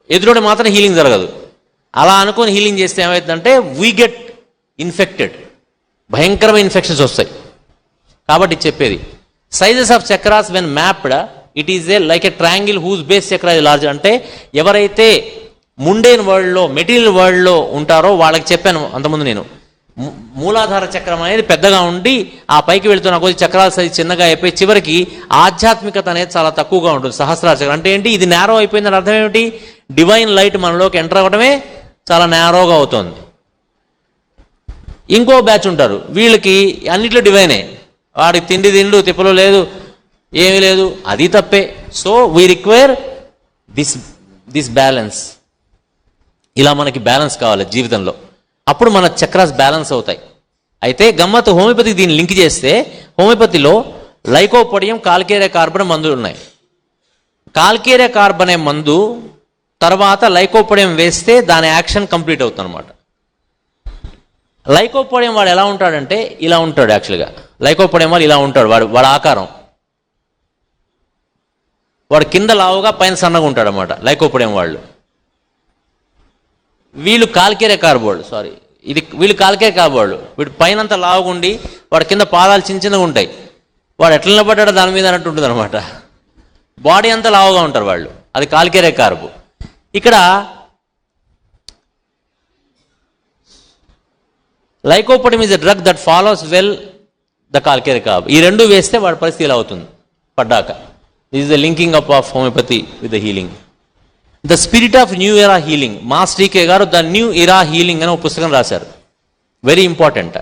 ఎదురుడు మాత్రం హీలింగ్ జరగదు. అలా అనుకొని హీలింగ్ చేస్తే ఏమవుతుందంటే వీ గెట్ ఇన్ఫెక్టెడ్, భయంకరమైన ఇన్ఫెక్షన్స్ వస్తాయి. కాబట్టి చెప్పేది, sizes of chakras when mapped it is a like a triangle whose base chakra is large. అంటే ఎవరైతే ముండేన్ వరల్డ్లో, మెటీరియల్ వరల్డ్లో ఉంటారో వాళ్ళకి చెప్పాను అంతకుముందు నేను, మూలాధార చక్రం అనేది పెద్దగా ఉండి ఆ పైకి వెళుతున్న కొద్ది చక్రాల సైజు చిన్నగా అయిపోయి చివరికి ఆధ్యాత్మికత అనేది చాలా తక్కువగా ఉంటుంది. సహస్రార చక్రం అంటే ఏంటి? ఇది నేరో అయిపోయిందని అర్థం ఏమిటి? డివైన్ లైట్ మనలోకి ఎంటర్ అవ్వడమే చాలా నేరోగా అవుతుంది. ఇంకో బ్యాచ్ ఉంటారు, వీళ్ళకి అన్నిట్లో డివైనే, వాడికి తిండు తిప్పలు లేదు, ఏమీ లేదు, అది తప్పే. So we require this balance. ఇలా మనకి బ్యాలెన్స్ కావాలి జీవితంలో, అప్పుడు మన చక్రాస్ బ్యాలెన్స్ అవుతాయి. అయితే గమ్మత్తు, హోమియోపతికి దీన్ని లింక్ చేస్తే, హోమియోపతిలో లైకోపోడియం, కాల్కేరియా కార్బన్ మందులు ఉన్నాయి. కాల్కేరియా కార్బన్ అనే మందు తర్వాత లైకోపోడియం వేస్తే దాని యాక్షన్ కంప్లీట్ అవుతుంది అనమాట. లైకోపోడియం వాడు ఎలా ఉంటాడంటే ఇలా ఉంటాడు. యాక్చువల్గా లైకోపోడియం వాడు ఇలా ఉంటాడు. వాడు ఆకారం, వాడు కింద లావుగా పైన సన్నగా ఉంటాడు అనమాట లైకోపోడియం వాళ్ళు. వీళ్ళు కాల్కేరియా కార్బోల్డ్, వీళ్ళు కాల్కేరియా కార్బోల్డ్. వీడు పైనంత లావుగుండి వాడు కింద పాదాలు చిన్నగా ఉంటాయి. వాడు ఎట్లా నిలబడ్డాడో దాని మీద అన్నట్టు ఉంటుంది అనమాట. బాడీ అంతా లావుగా ఉంటారు వాళ్ళు. అది కాల్కేరియా కార్బు. ఇక్కడ lycopodium is a drug that follows well the calcarea carb. ఈ రెండు వేస్తే వాడి పరిస్థితి ఇలా అవుతుంది పడ్డాక. This is the linking up of homeopathy with the healing. The spirit of new era healing, master EK గారు ద న్యూ ఎరా హీలింగ్ అని ఒక పుస్తకం రాశారు, వెరీ ఇంపార్టెంట్.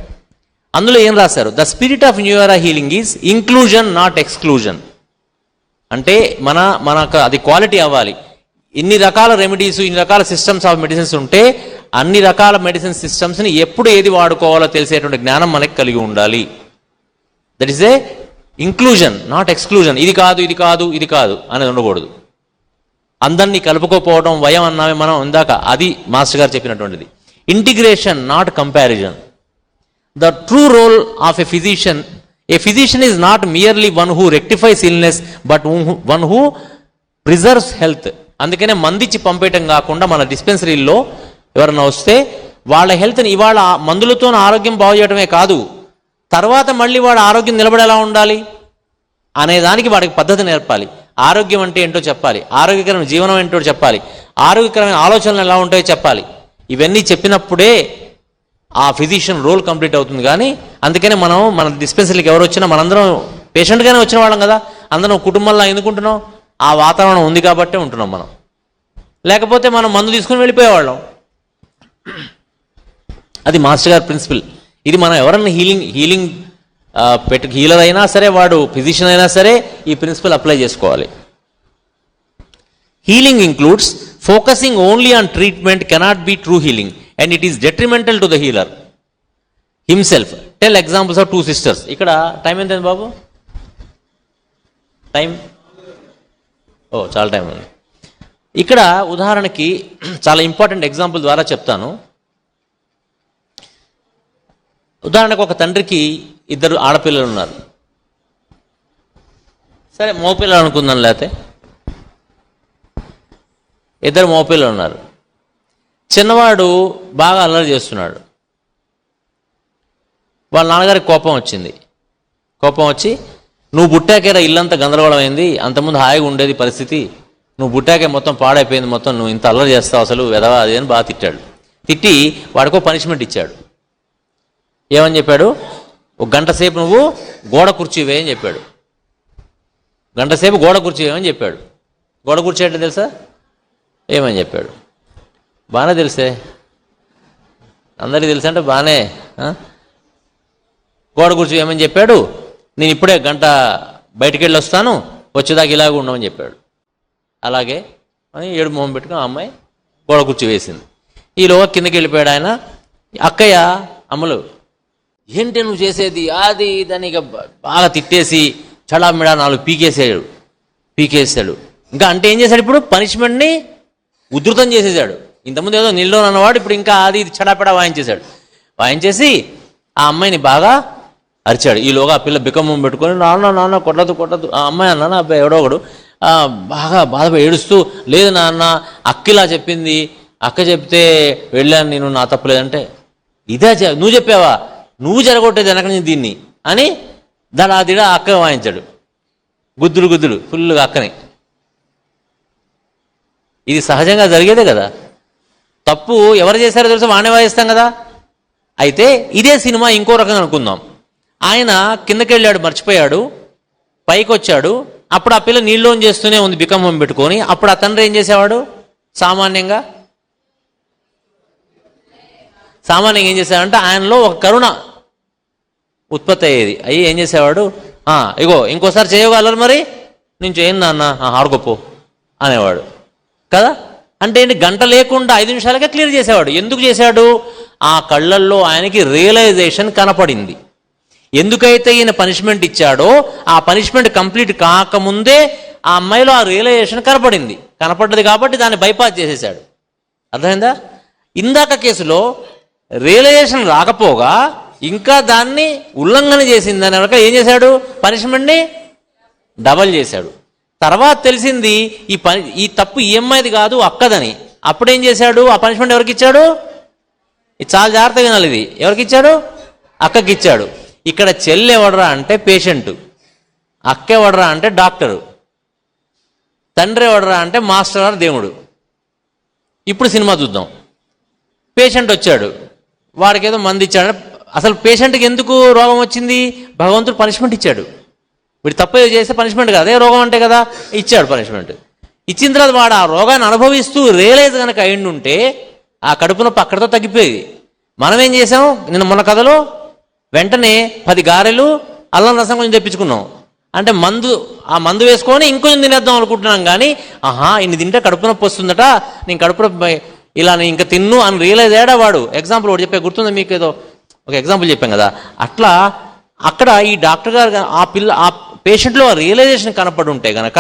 అందులో ఏం రాశారు? The spirit of new era healing is inclusion not exclusion. అంటే మనకు అది క్వాలిటీ అవ్వాలి. ఇన్ని రకాల రెమెడీస్, ఇన్ని రకాల సిస్టమ్స్ ఆఫ్ మెడిసిన్స్ ఉంటే అన్ని రకాల మెడిసిన్ సిస్టమ్స్ని ఎప్పుడు ఏది వాడుకోవాలో తెలిసేటువంటి జ్ఞానం మనకి కలిగి ఉండాలి. That is a inclusion not exclusion. ఇది కాదు ఇది కాదు ఇది కాదు అనేది ఉండకూడదు. అందరినీ కలుపుకోపోవడం, వయం అన్నామే మనం ఇందాక, అది మాస్టర్ గారు చెప్పినటువంటిది. Integration not comparison. The true role of a physician is not merely one who rectifies illness but one who preserves health. అందుకనే మందిచ్చి పంపేయటం కాకుండా మన డిస్పెన్సరీల్లో ఎవరన్నా వస్తే వాళ్ళ హెల్త్ని ఇవాళ మందులతో ఆరోగ్యం బాగు చేయడమే కాదు, తర్వాత మళ్ళీ వాడు ఆరోగ్యం నిలబడేలా ఉండాలి అనేదానికి వాడికి పద్ధతి నేర్పాలి. ఆరోగ్యం అంటే ఏంటో చెప్పాలి, ఆరోగ్యకరమైన జీవనం ఏంటో చెప్పాలి, ఆరోగ్యకరమైన ఆలోచనలు ఎలా ఉంటాయో చెప్పాలి. ఇవన్నీ చెప్పినప్పుడే ఆ ఫిజిషియన్ రోల్ కంప్లీట్ అవుతుంది. కానీ అందుకనే మన డిస్పెన్సరీకి ఎవరు వచ్చినా మనందరం పేషెంట్గానే వచ్చిన వాళ్ళం కదా, అందరం కుటుంబంలో ఎందుకుంటున్నాం, ఆ వాతావరణం ఉంది కాబట్టే ఉంటున్నాం మనం. లేకపోతే మనం మందు తీసుకుని వెళ్ళిపోయేవాళ్ళం. అది మాస్టర్ గారి ప్రిన్సిపల్. ఇది మనం ఎవరన్నా హీలింగ్ హీలర్ అయినా సరే, వాడు ఫిజిషియన్ అయినా సరే, ఈ ప్రిన్సిపల్ అప్లై చేసుకోవాలి. Healing includes focusing only on treatment cannot be true healing and it is detrimental to the healer himself. Tell examples of 2 sisters. ఇక్కడ టైం ఎంత బాబు? టైం చాలా టైం ఉంది. ఇక్కడ ఉదాహరణకి చాలా ఇంపార్టెంట్ ఎగ్జాంపుల్ ద్వారా చెప్తాను. ఉదాహరణకు ఒక తండ్రికి 2 ఆడపిల్లలు ఉన్నారు. సరే మగపిల్లలు అనుకుందాం, లేకపోతే 2 మగపిల్లలు ఉన్నారు. చిన్నవాడు బాగా అల్లరి చేస్తున్నాడు. వాళ్ళ నాన్నగారికి కోపం వచ్చింది. కోపం వచ్చి, నువ్వు బుట్టాకేరా ఇల్లంతా గందరగోళం అయింది, అంతకుముందు హాయిగా ఉండేది పరిస్థితి, నువ్వు బుట్టాకే మొత్తం పాడైపోయింది, మొత్తం నువ్వు ఇంత అల్లరి చేస్తావు అసలు వెదవా అది అని బాగా తిట్టాడు. తిట్టి వాడికో పనిష్మెంట్ ఇచ్చాడు. ఏమని చెప్పాడు? 1 గంట సేపు నువ్వు గోడ కుర్చీ వేయని చెప్పాడు. 1 గంట సేపు గోడ కుర్చీ వేయమని చెప్పాడు. గోడ కుర్చీ అంటే తెలుసా? ఏమని చెప్పాడు? బాగానే తెలిసే, అందరికీ తెలుసా అంటే బాగానే. గోడ కుర్చీ వేయమని చెప్పాడు. నేను ఇప్పుడే 1 గంట బయటికి వెళ్ళి వస్తాను, వచ్చేదాకా ఇలాగ ఉండమని చెప్పాడు. అలాగే అని ఏడు మొహం పెట్టుకుని ఆ అమ్మాయి గోడ కుర్చీ వేసింది. ఈలోగా కిందకి వెళ్ళిపోయాడు ఆయన. అక్కయ్య అమ్మలు ఏంటి నువ్వు చేసేది అది దాన్ని ఇక బాగా తిట్టేసి చడామిడా 4 పీకేసాడు. ఇంకా అంటే ఏం చేశాడు? ఇప్పుడు పనిష్మెంట్ని ఉధృతం చేసేసాడు. ఇంతకుముందు ఏదో నిల్లో అన్నవాడు ఇప్పుడు ఇంకా అది ఇది చడాపెడా వాయించేశాడు. వాయించేసి ఆ అమ్మాయిని బాగా అరిచాడు. ఈలోగా ఆ పిల్ల బికమ్మం పెట్టుకొని నాన్న కొట్టదు. ఆ అమ్మాయి అన్న అబ్బాయి ఎవడో ఒకడు బాగా బాధపడి ఏడుస్తూ, లేదు నాన్న అక్కిలా చెప్పింది, అక్క చెప్తే వెళ్ళాను నేను, నా తప్పలేదంటే, ఇదే నువ్వు చెప్పావా, నువ్వు జరగొట్టేది వెనక దీన్ని అని దడాదిడ అక్క వాయించాడు. గుద్దులు ఫుల్గా అక్కని. ఇది సహజంగా జరిగేదే కదా. తప్పు ఎవరు చేశారో తెలుసా, వాణ్ణే వాయిస్తాం కదా. అయితే ఇదే సినిమా ఇంకో రకంగా అనుకుందాం. ఆయన కిందకి వెళ్ళాడు, మర్చిపోయాడు, పైకి వచ్చాడు. అప్పుడు ఆ పిల్ల నీళ్ళోన్ చేస్తూనే ఉంది బికమ్మం పెట్టుకొని. అప్పుడు ఆ తండ్రి ఏం చేసేవాడు? సామాన్యంగా ఏం చేశాడంటే ఆయనలో ఒక కరుణ ఉత్పత్తి అయ్యేది. ఏం చేసేవాడు? ఇగో ఇంకోసారి చేయగలరు, మరి నేను చేయను నాన్న, ఆడుకోపో అనేవాడు కదా. అంటే ఏంటి? గంట లేకుండా 5 నిమిషాలకే క్లియర్ చేసేవాడు. ఎందుకు చేశాడు? ఆ కళ్ళల్లో ఆయనకి రియలైజేషన్ కనపడింది. ఎందుకైతే ఈయన పనిష్మెంట్ ఇచ్చాడో ఆ పనిష్మెంట్ కంప్లీట్ కాకముందే ఆ అమ్మాయిలో ఆ రియలైజేషన్ కనపడ్డది కాబట్టి దాన్ని బైపాస్ చేసేసాడు. అర్థమైందా? ఇందాక కేసులో రియలైజేషన్ రాకపోగా ఇంకా దాన్ని ఉల్లంఘన చేసిందని కనుక ఏం చేశాడు? పనిష్మెంట్ని డబల్ చేశాడు. తర్వాత తెలిసింది ఈ తప్పు ఈ అమ్మాయిది కాదు అక్కదని. అప్పుడేం చేశాడు? ఆ పనిష్మెంట్ ఎవరికి ఇచ్చాడు? ఇది చాలా జాగ్రత్తగా వినాలి. ఇది ఎవరికి ఇచ్చాడు? అక్కకి ఇచ్చాడు. ఇక్కడ చెల్లి ఎవడరా అంటే పేషెంట్, అక్క ఎవడరా అంటే డాక్టరు, తండ్రి ఎవడరా అంటే మాస్టర్ ఆర్ దేవుడు. ఇప్పుడు సినిమా చూద్దాం. పేషెంట్ వచ్చాడు, వాడికి ఏదో మంది ఇచ్చాడు. అసలు పేషెంట్కి ఎందుకు రోగం వచ్చింది? భగవంతుడు పనిష్మెంట్ ఇచ్చాడు. వీడు తప్పు చేస్తే పనిష్మెంట్ కాదు, అదే రోగం అంటే కదా. ఇచ్చాడు పనిష్మెంట్. ఇచ్చిన తర్వాత వాడు ఆ రోగాన్ని అనుభవిస్తూ రియలైజ్ కనుక అయిండుంటే ఆ కడుపు నొప్పి అక్కడితో తగ్గిపోయేది. మనం ఏం చేసాం? నిన్న మొన్న కథలో వెంటనే 10 గారెలు అల్లం రసం కొంచెం తెప్పించుకున్నాం. అంటే ఆ మందు వేసుకొని ఇంకొంచెం తినేద్దాం అనుకుంటున్నాం. కానీ ఇన్ని తింటే కడుపు నొప్పి వస్తుందట, నేను కడుపు నొప్పి ఇలా నేను ఇంకా తిన్ను అని రియలైజ్ అయ్యాడా వాడు. ఎగ్జాంపుల్ ఒకటి చెప్పే గుర్తుందా మీకు? ఏదో ఒక ఎగ్జాంపుల్ చెప్పాం కదా. అట్లా అక్కడ ఈ డాక్టర్ గారు ఆ పేషెంట్లో ఆ రియలైజేషన్ కనపడి ఉంటే గనక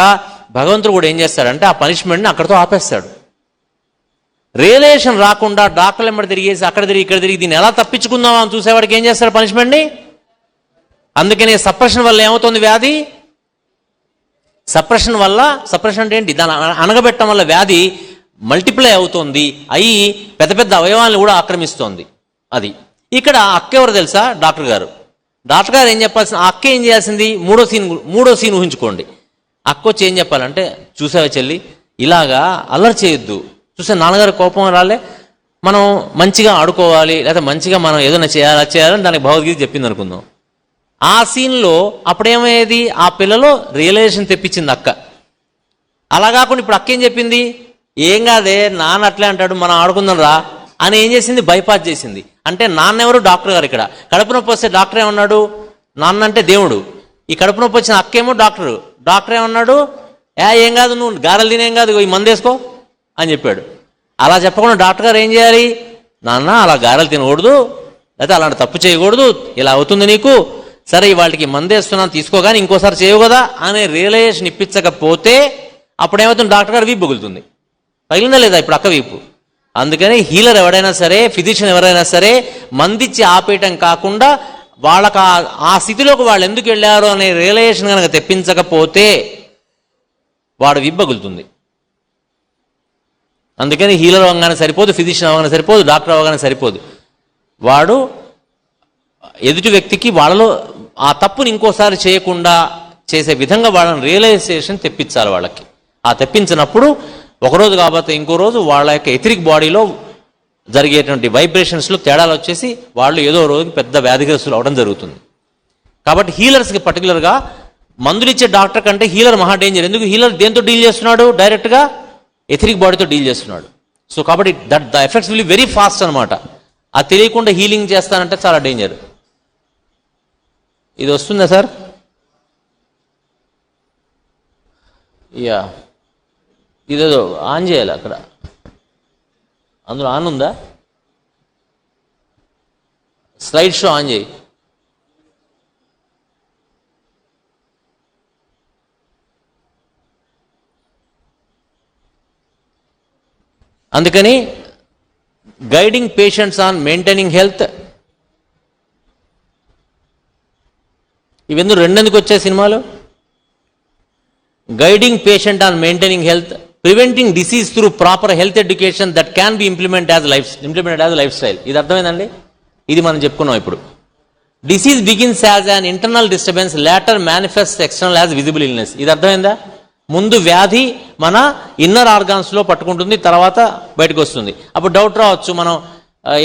భగవంతుడు కూడా ఏం చేస్తాడంటే ఆ పనిష్మెంట్ని అక్కడితో ఆపేస్తాడు. రియలైజేషన్ రాకుండా డాక్టర్లు ఎంబడి తిరిగేసి అక్కడ తిరిగి ఇక్కడ తిరిగి దీన్ని ఎలా తప్పించుకుందాం అని చూసేవాడికి ఏం చేస్తాడు? పనిష్మెంట్ని. అందుకనే సప్రెషన్ వల్ల ఏమవుతుంది? వ్యాధి సప్రెషన్ అంటే ఏంటి? దాన్ని అనగబెట్టడం వల్ల వ్యాధి మల్టిప్లై అవుతోంది, అయి పెద్ద పెద్ద అవయవాలను కూడా ఆక్రమిస్తోంది. అది ఇక్కడ అక్క ఎవరు తెలుసా? డాక్టర్ గారు. డాక్టర్ గారు ఏం చెప్పాల్సిన, అక్క ఏం చేయాల్సింది? మూడో సీన్ ఊహించుకోండి. అక్క వచ్చి ఏం చెప్పాలంటే, చూసావా చెల్లి, ఇలాగా అల్లరి చేయొద్దు, చూసా నాన్నగారు కోపం రాలే, మనం మంచిగా ఆడుకోవాలి, లేకపోతే మంచిగా మనం ఏదైనా చేయాలని దానికి భగవద్గీత చెప్పింది అనుకుందాం. ఆ సీన్లో అప్పుడేమయ్యేది? ఆ పిల్లలో రియలైజేషన్ తెప్పించింది అక్క. అలా కాకుండా ఇప్పుడు అక్క ఏం చెప్పింది? ఏం కాదే, నాన్న అట్లే అంటాడు, మనం ఆడుకుందాం రా అని ఏం చేసింది? బైపాస్ చేసింది. అంటే నాన్న ఎవరు? డాక్టర్ గారు. ఇక్కడ కడుపు నొప్పి వస్తే డాక్టర్ ఏమన్నాడు? నాన్న అంటే దేవుడు. ఈ కడుపు నొప్పి వచ్చిన అక్కేమో డాక్టరు. డాక్టర్ ఏమన్నాడు? ఏం కాదు, నువ్వు గారెలు తినేం కాదు, ఈ మందు వేసుకో అని చెప్పాడు. అలా చెప్పకుండా డాక్టర్ గారు ఏం చేయాలి? నాన్న అలా గారెలు తినకూడదు, లేకపోతే అలాంటి తప్పు చేయకూడదు, ఇలా అవుతుంది నీకు, సరే ఇవాళకి మందు వేస్తున్నాను తీసుకోగాని ఇంకోసారి చేయవు కదా అనే రియలైజేషన్ ఇప్పించకపోతే అప్పుడేమవుతుంది? డాక్టర్ గారు వీపు బగులుతుంది. పగిలిందా లేదా ఇప్పుడు అక్క వీపు? అందుకని హీలర్ ఎవరైనా సరే, ఫిజిషియన్ ఎవరైనా సరే, మందిచ్చి ఆపేయటం కాకుండా వాళ్ళకి ఆ స్థితిలోకి వాళ్ళు ఎందుకు వెళ్ళారు అనే రియలైజేషన్ కనుక తెప్పించకపోతే వాడు విబ్బగులుతుంది. అందుకని హీలర్ అవగానే సరిపోదు, ఫిజిషియన్ అవగానే సరిపోదు, డాక్టర్ అవగానే సరిపోదు. వాడు ఎదుటి వ్యక్తికి వాళ్ళలో ఆ తప్పుని ఇంకోసారి చేయకుండా చేసే విధంగా వాళ్ళని రియలైజేషన్ తెప్పించాలి వాళ్ళకి. ఆ తెప్పించినప్పుడు ఒకరోజు కాబట్టి ఇంకో రోజు వాళ్ళ యొక్క ఎథరిక్ బాడీలో జరిగేటువంటి వైబ్రేషన్స్లో తేడాలు వచ్చేసి వాళ్ళు ఏదో రోజు పెద్ద వ్యాధిగ్రస్తులు అవడం జరుగుతుంది. కాబట్టి హీలర్స్కి పర్టికులర్గా మందులు ఇచ్చే డాక్టర్ కంటే హీలర్ మహా డేంజర్. ఎందుకు? హీలర్ దేంతో డీల్ చేస్తున్నాడు? డైరెక్ట్గా ఎథరిక్ బాడీతో డీల్ చేస్తున్నాడు. సో కాబట్టి the effects will very fast అనమాట. అది తెలియకుండా హీలింగ్ చేస్తానంటే చాలా డేంజర్. ఇది వస్తుందా సార్? యా, ఇదేదో ఆన్ చేయాలి అక్కడ, అందులో ఆన్ ఉందా? స్లైడ్ షో ఆన్ చేయి. అందుకని guiding patients on maintaining health, ఇవెందుకు రెండెందుకు వచ్చే సినిమాలు? Guiding patient on maintaining health, preventing disease through proper health education that can be implemented as lifestyle. ఇది అర్థమైందండి? ఇది మనం చెప్పుకున్నాం ఇప్పుడు. Disease begins as an internal disturbance, later manifest external as visible illness. ఇది అర్థమైందా? ముందు వ్యాధి మన ఇన్నర్ ఆర్గాన్స్లో పట్టుకుంటుంది, తర్వాత బయటకు వస్తుంది. అప్పుడు డౌట్ రావచ్చు, మనం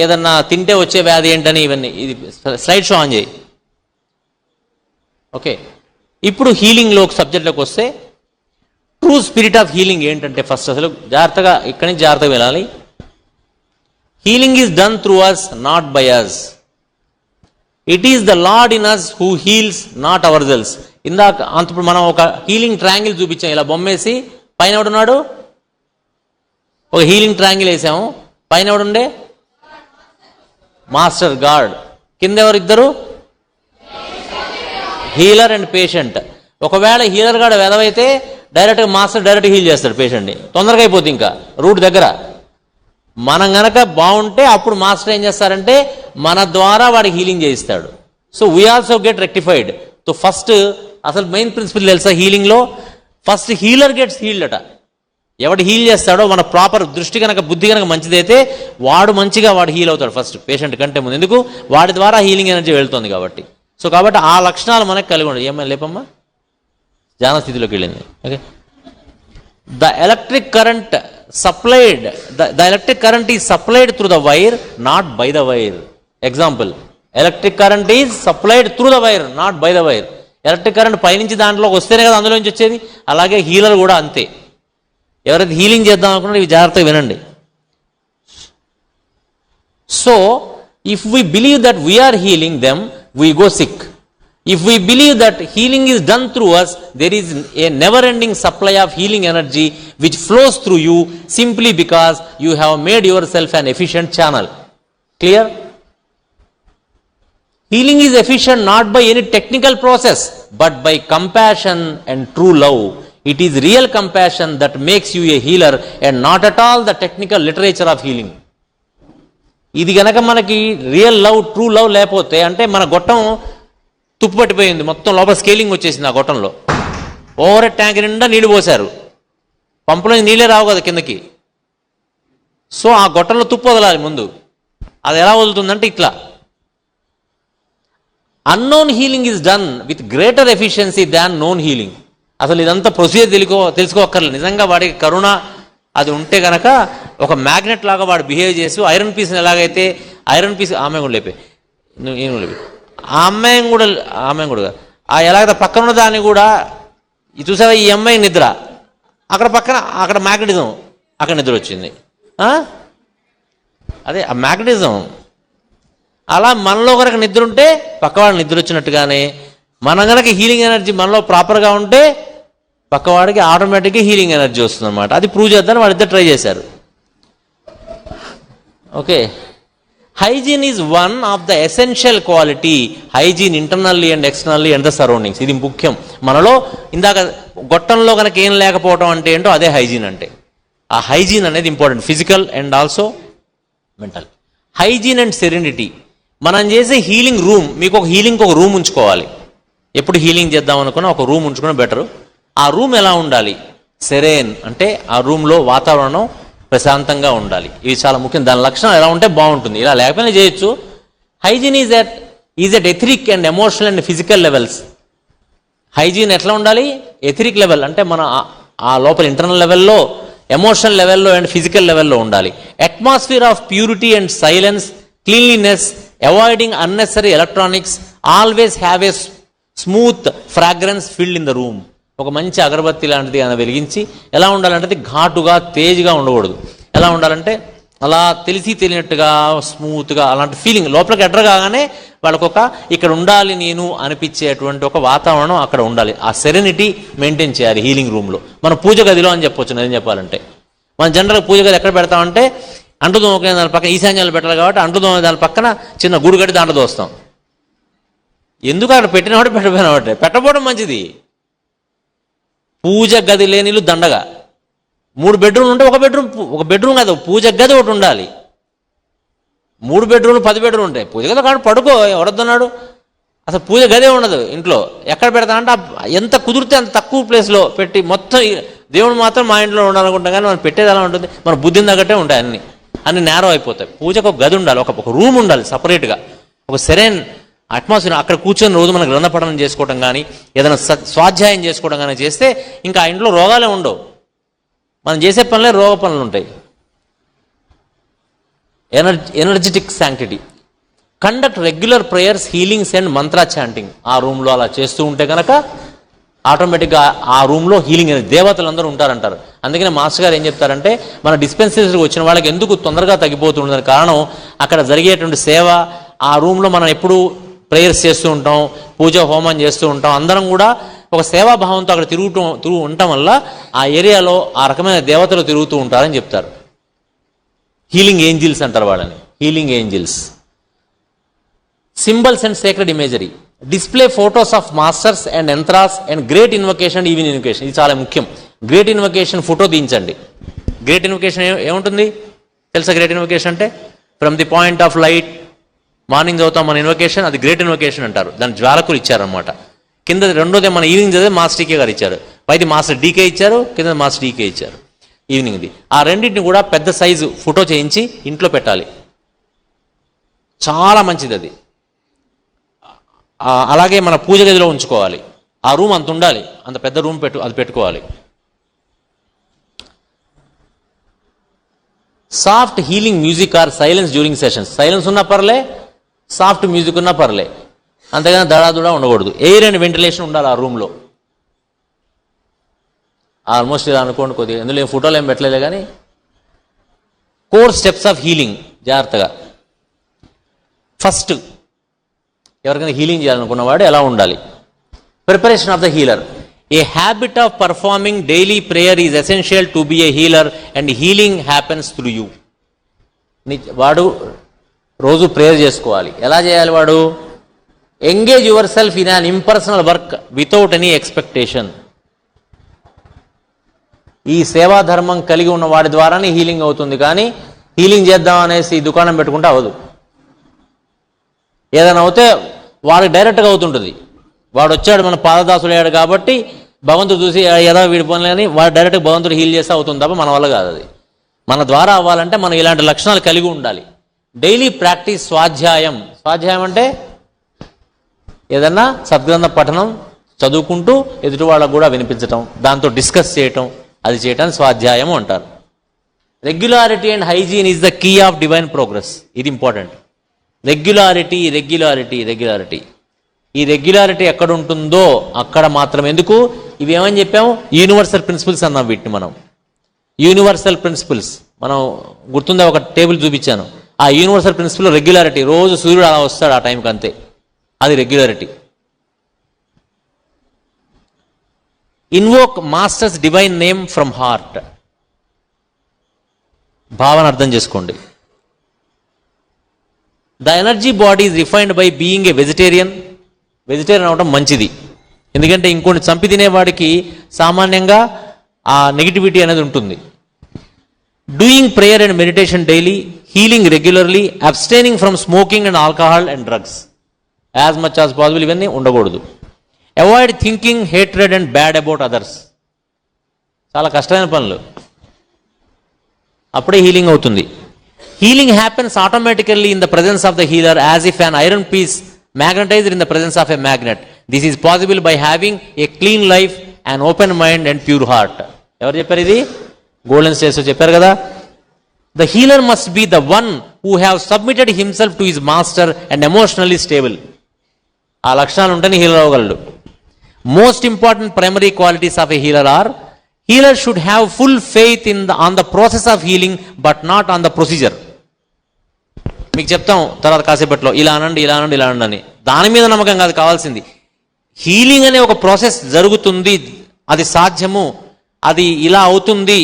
ఏదన్నా తింటే వచ్చే వ్యాధి ఏంటని. ఇవన్నీ ఇది స్లైడ్ షో ఆన్ చేయి. ఓకే, ఇప్పుడు హీలింగ్లో సబ్జెక్ట్లోకి వస్తే ట్రూ స్పిరిట్ ఆఫ్ హీలింగ్ ఏంటంటే, ఫస్ట్ అసలు జాగ్రత్తగా ఇక్కడి నుంచి జాగ్రత్తగా వెళ్ళాలి. Healing is done through us, not by us. It is the Lord in us who heals, not our cells. ఇందాక అంతప్పుడు మనం ఒక హీలింగ్ ట్రయాంగిల్ చూపించాం, ఇలా బొమ్మేసి. పైన ఎవడున్నాడు? ఒక హీలింగ్ ట్రయాంగిల్ వేసాము. పైన ఎవడుండే? Master God. కింద ఎవరు? ఇద్దరు, హీలర్ అండ్ పేషెంట్. ఒకవేళ హీలర్ గాడు వెదవైతే డైరెక్ట్గా మాస్టర్ డైరెక్ట్ హీల్ చేస్తాడు పేషెంట్ని, తొందరగా అయిపోతుంది. ఇంకా రూట్ దగ్గర మనం గనక బాగుంటే అప్పుడు మాస్టర్ ఏం చేస్తారంటే మన ద్వారా వాడికి హీలింగ్ చేయిస్తాడు. So we also get rectified. So first అసలు మెయిన్ ప్రిన్సిపల్ తెలుసా హీలింగ్లో? ఫస్ట్ హీలర్ గెట్స్ హీల్డ్ అట. ఎవడు హీల్ చేస్తాడో మన ప్రాపర్ దృష్టి కనుక, బుద్ధి కనుక మంచిదైతే వాడు మంచిగా వాడు హీల్ అవుతాడు ఫస్ట్, పేషెంట్ కంటే ముందు. ఎందుకు? వాడి ద్వారా హీలింగ్ ఎనర్జీ వెళ్తుంది కాబట్టి. సో కాబట్టి ఆ లక్షణాలు మనకు కలిగి ఉండదు. ఏమైనా లేపమ్మా, ధ్యాన స్థితిలోకి వెళ్ళింది. Okay, the electric current supplied, the electric current is supplied through the wire, not by the wire. Example, electric current is supplied through the wire, not by the wire. Electric current పైనుంచి దాంట్లోకి వస్తేనే కదా అందులో నుంచి వచ్చేది. అలాగే healer కూడా అంతే. ఎవరైతే హీలింగ్ చేద్దాం అనుకున్నా ఇవి జాగ్రత్తగా వినండి. So if we believe that we are healing them, we go sick. If we believe that healing is done through us, there is a never-ending supply of healing energy which flows through you simply because you have made yourself an efficient channel. Clear? Healing is efficient not by any technical process, but by compassion and true love. It is real compassion that makes you a healer and not at all the technical literature of healing. ఇది గనక మనకి real love, true love లేకపోతే, అంటే మన గొట్టం తుప్పు పట్టిపోయింది, మొత్తం లోపల స్కేలింగ్ వచ్చేసింది. ఆ గొట్టంలో ఓవర్ ట్యాంక్ నిండా నీళ్లు పోశారు, పంపులో నీళ్ళే రావు కదా కిందకి. సో ఆ గొట్టంలో తుప్పు వదలాలి ముందు. అది ఎలా వదులుతుందంటే ఇట్లా. Unknown healing is done with greater efficiency than known healing. అసలు ఇదంతా ప్రొసీజర్ తెలుసుకోక్కర్లేదు. నిజంగా వాడికి కరుణ అది ఉంటే గనక ఒక మ్యాగ్నెట్ లాగా వాడు బిహేవ్ చేసి ఐరన్ పీస్ని ఎలాగైతే ఐరన్ పీస్ ఆమె కూడా లేపే నేను లేపి ఆ అమ్మాయిని కూడా ఎలాగైతే పక్కన ఉన్న దాన్ని కూడా చూసావా ఈ అమ్మాయి నిద్ర అక్కడ పక్కన అక్కడ మ్యాగ్నెటిజం అక్కడ నిద్ర వచ్చింది. అదే ఆ మ్యాగ్నెటిజం. అలా మనలో కనుక నిద్ర ఉంటే పక్కవాడు నిద్ర వచ్చినట్టుగానే మనం కనుక హీలింగ్ ఎనర్జీ మనలో ప్రాపర్గా ఉంటే పక్కవాడికి ఆటోమేటిక్గా హీలింగ్ ఎనర్జీ వస్తుంది అనమాట. అది ప్రూవ్ చేద్దామని వాళ్ళిద్దరు ట్రై చేశారు. Okay, hygiene is one of the essential quality. Hygiene internally and externally and the surroundings. ఇది ముఖ్యం. మనలో ఇందాక గొట్టంలో కనుక ఏం లేకపోవడం అంటే ఏంటో అదే హైజీన్ అంటే. ఆ హైజీన్ అనేది important, physical and also mental. Hygiene and serenity. మనం చేసే హీలింగ్ రూమ్, మీకు ఒక హీలింగ్కి ఒక రూమ్ ఉంచుకోవాలి. ఎప్పుడు హీలింగ్ చేద్దాం అనుకున్నా ఒక రూమ్ ఉంచుకున్న బెటరు. ఆ రూమ్ ఎలా ఉండాలి? సెరేన్ అంటే ఆ రూమ్లో వాతావరణం ప్రశాంతంగా ఉండాలి. ఇవి చాలా ముఖ్యం. దాని లక్షణం ఎలా ఉంటే బాగుంటుంది. ఇలా లేకపోయినా చేయొచ్చు. Hygiene is at etheric and emotional and physical levels. Hygiene ఎట్లా ఉండాలి? ఎథరిక్ లెవెల్ అంటే మన ఆ లోపల ఇంటర్నల్ లెవెల్లో, ఎమోషనల్ లెవెల్లో అండ్ ఫిజికల్ లెవెల్లో ఉండాలి. Atmosphere of purity and silence, cleanliness, avoiding unnecessary electronics, always have a smooth fragrance filled in the room. ఒక మంచి అగరబత్తి లాంటిది అని వెలిగించి ఎలా ఉండాలంటే ఘాటుగా తేజ్గా ఉండకూడదు. ఎలా ఉండాలంటే అలా తెలియనట్టుగా స్మూత్గా అలాంటి ఫీలింగ్ లోపలికి ఎంటర్ కాగానే వాళ్ళకొక ఇక్కడ ఉండాలి నేను అనిపించేటువంటి ఒక వాతావరణం అక్కడ ఉండాలి. ఆ సెరెనిటీ మెయింటైన్ చేయాలి హీలింగ్ రూమ్లో. మన పూజ గదిలో అని చెప్పొచ్చు. నేను చెప్పాలంటే మన జనరల్ పూజ గది ఎక్కడ పెడతామంటే అంటుదోమకే దాని పక్కన ఈశాన్యాలు పెట్టాలి కాబట్టి అంటుదోమ దాని పక్కన చిన్న గూడు కట్టి దాంట్లో దోస్తాం. ఎందుకు అక్కడ పెట్టినవాడు పెట్టబోయినవాడే పెట్టబోవడం మంచిది. పూజ గది లేని ఇల్లు దండగా. 3 బెడ్రూమ్లు ఉంటే ఒక బెడ్రూమ్ కాదు, పూజ గది ఒకటి ఉండాలి. 3 బెడ్రూమ్లు 10 బెడ్రూమ్లు ఉంటాయి. పూజ గది కాదు పడుకో, ఎవరొద్దన్నాడు? అసలు పూజ గదే ఉండదు ఇంట్లో. ఎక్కడ పెడతామంటే ఎంత కుదిరితే అంత తక్కువ ప్లేస్లో పెట్టి మొత్తం దేవుడు మాత్రం మా ఇంట్లో ఉండాలనుకుంటాం. కానీ మనం పెట్టేది ఎలా ఉంటుంది? మన బుద్ధిని తగ్గట్టే ఉంటాయి అన్ని నేరం అయిపోతాయి. పూజకు ఒక గది ఉండాలి, ఒక రూమ్ ఉండాలి సపరేట్గా, ఒక సెరైన్ అట్మాస్ఫియర్. అక్కడ కూర్చొని రోజు మనం గ్రంథపఠనం చేసుకోవడం కానీ ఏదైనా స్వాధ్యాయం చేసుకోవడం కానీ చేస్తే ఇంకా ఆ ఇంట్లో రోగాలే ఉండవు. మనం చేసే పనులే రోగ పనులు ఉంటాయి. Energetic sanctity. Conduct regular prayers, healings and mantra chanting. ఆ రూమ్లో అలా చేస్తూ ఉంటే కనుక ఆటోమేటిక్గా ఆ రూమ్లో హీలింగ్ అనేది దేవతలు అందరూ ఉంటారంటారు. అందుకనే మాస్టర్ గారు ఏం చెప్తారంటే మన డిస్పెన్సరీకి వచ్చిన వాళ్ళకి ఎందుకు తొందరగా తగ్గిపోతుండదని కారణం అక్కడ జరిగేటువంటి సేవ. ఆ రూమ్లో మనం ఎప్పుడు ప్రేయర్స్ చేస్తూ ఉంటాం, పూజ హోమం చేస్తూ ఉంటాం. అందరం కూడా ఒక సేవాభావంతో అక్కడ తిరుగుతూ ఉండటం వల్ల ఆ ఏరియాలో ఆ రకమైన దేవతలు తిరుగుతూ ఉంటారని చెప్తారు. హీలింగ్ ఏంజిల్స్ అంటారు వాళ్ళని, healing angels. Symbols and sacred imagery. Display photos of masters and yantras and great invocation, even invocation. ఇది చాలా ముఖ్యం. గ్రేట్ ఇన్వకేషన్ ఫోటో తీయించండి. గ్రేట్ ఇన్వకేషన్ ఏముంటుంది తెలుసా? గ్రేట్ ఇన్వకేషన్ అంటే from the point of light, morning చదువుతాం మన ఇన్వకేషన్, అది గ్రేట్ ఇన్వకేషన్ అంటారు. దాని జ్వాలకులు ఇచ్చారనమాట. కింద రెండోది మన ఈవినింగ్ చదివే మాస్టర్ డీకే గారు ఇచ్చారు. పైది మాస్టర్ డీకే ఇచ్చారు, కింద మాస్టర్ డీకే ఇచ్చారు ఈవినింగ్ది. ఆ రెండింటిని కూడా పెద్ద సైజు ఫోటో చేయించి ఇంట్లో పెట్టాలి. చాలా మంచిది అది. అలాగే మన పూజ గదిలో ఉంచుకోవాలి. ఆ రూమ్ అంత ఉండాలి, అంత పెద్ద రూమ్ అది పెట్టుకోవాలి. Soft healing music or silence during sessions. Silence ఉన్నా పర్లే, సాఫ్ట్ మ్యూజిక్ ఉన్నా పర్లే, అంతేగాని దడాదుడా ఉండకూడదు. ఎయిర్ అండ్ వెంటిలేషన్ ఉండాలి ఆ రూమ్లో. ఆల్మోస్ట్ ఇలా అనుకోండి కొద్దిగా, ఎందులో ఏం ఫోటోలు ఏం పెట్టలేదు కానీ. 4 స్టెప్స్ ఆఫ్ హీలింగ్. జాగ్రత్తగా ఫస్ట్ ఎవరికైనా హీలింగ్ చేయాలనుకున్నవాడు ఎలా ఉండాలి? Preparation of the healer. A habit of performing daily prayer is essential to be A healer and healing happens through you. వాడు రోజు ప్రేయర్ చేసుకోవాలి. ఎలా చేయాలి వాడు? Engage your self in an impersonal work without any expectation. ఈ సేవా ధర్మం కలిగి ఉన్న వాడి ద్వారానే హీలింగ్ అవుతుంది. కానీ హీలింగ్ చేద్దాం అనేసి దుకాణం పెట్టుకుంటే అవదు. ఏదైనా అవుతే వాడికి డైరెక్ట్గా అవుతుంటుంది. వాడు వచ్చాడు మన పాదదాసుడు అయ్యాడు కాబట్టి భగవంతుడు చూసి ఏదో వీడిపోని కానీ వాడు డైరెక్ట్గా భగవంతుడు హీల్ చేస్తే అవుతుంది తప్ప మన వల్ల కాదు అది. మన ద్వారా అవ్వాలంటే మనం ఇలాంటి లక్షణాలు కలిగి ఉండాలి. డైలీ ప్రాక్టీస్ స్వాధ్యాయం. స్వాధ్యాయం అంటే ఏదన్నా సద్గ్రంథ పఠనం చదువుకుంటూ ఎదుటి వాళ్ళకు కూడా వినిపించటం, దాంతో డిస్కస్ చేయటం, అది చేయటాన్ని స్వాధ్యాయం అంటారు. Regularity and hygiene is the key of divine progress. ఇది ఇంపార్టెంట్. Regularity regularity regularity. ఈ రెగ్యులారిటీ ఎక్కడ ఉంటుందో అక్కడ మాత్రం. ఎందుకు ఇవి ఏమని చెప్పాము? యూనివర్సల్ ప్రిన్సిపల్స్ అన్నాం వీటిని మనం. యూనివర్సల్ ప్రిన్సిపల్స్ మనం గుర్తుందా? ఒక టేబుల్ చూపించాను. ఆ యూనివర్సల్ ప్రిన్సిపల్ రెగ్యులారిటీ. రోజు సూర్యుడు అలా వస్తాడు ఆ టైంకి, అంతే. అది regularity. Invoke masters divine name from heart. భావన అర్థం చేసుకోండి. The energy body is refined by being a vegetarian. Vegetarian అవడం మంచిది. ఎందుకంటే ఇంకొన్ని చంపి తినేవాడికి సామాన్యంగా ఆ నెగిటివిటీ అనేది ఉంటుంది. Doing prayer and meditation daily, healing regularly, abstaining from smoking and alcohol and drugs as much as possible. ఇవన్నీ ఉండకూడదు. Avoid thinking hatred and bad about others. చాలా కష్టమైన పనులు. అప్పుడే హీలింగ్ అవుతుంది. Healing happens automatically in the presence of the healer as if an iron piece magnetized in the presence of a magnet. This is possible by having a clean life, an open mind and pure heart. ఎవరు చెప్పారు ఇది? Golden states చెప్పారు కదా. The healer must be the one who have submitted himself to his master and emotionally stable. ఆ లక్షణాలు ఉంటేనే healer అవ్వగలడు. Most important primary qualities of a healer are: healer should have full faith on the process of healing but not on the procedure. మీకు చెప్తాం తర్వాత కాసేపట్లో, ఇలా అనండి ఇలా అనండి ఇలా అనండి అని. దాని మీద నమ్మకం కాదు కావాల్సింది. హీలింగ్ అనే ఒక ప్రాసెస్ జరుగుతుంది, అది సాధ్యము, అది ఇలా అవుతుంది,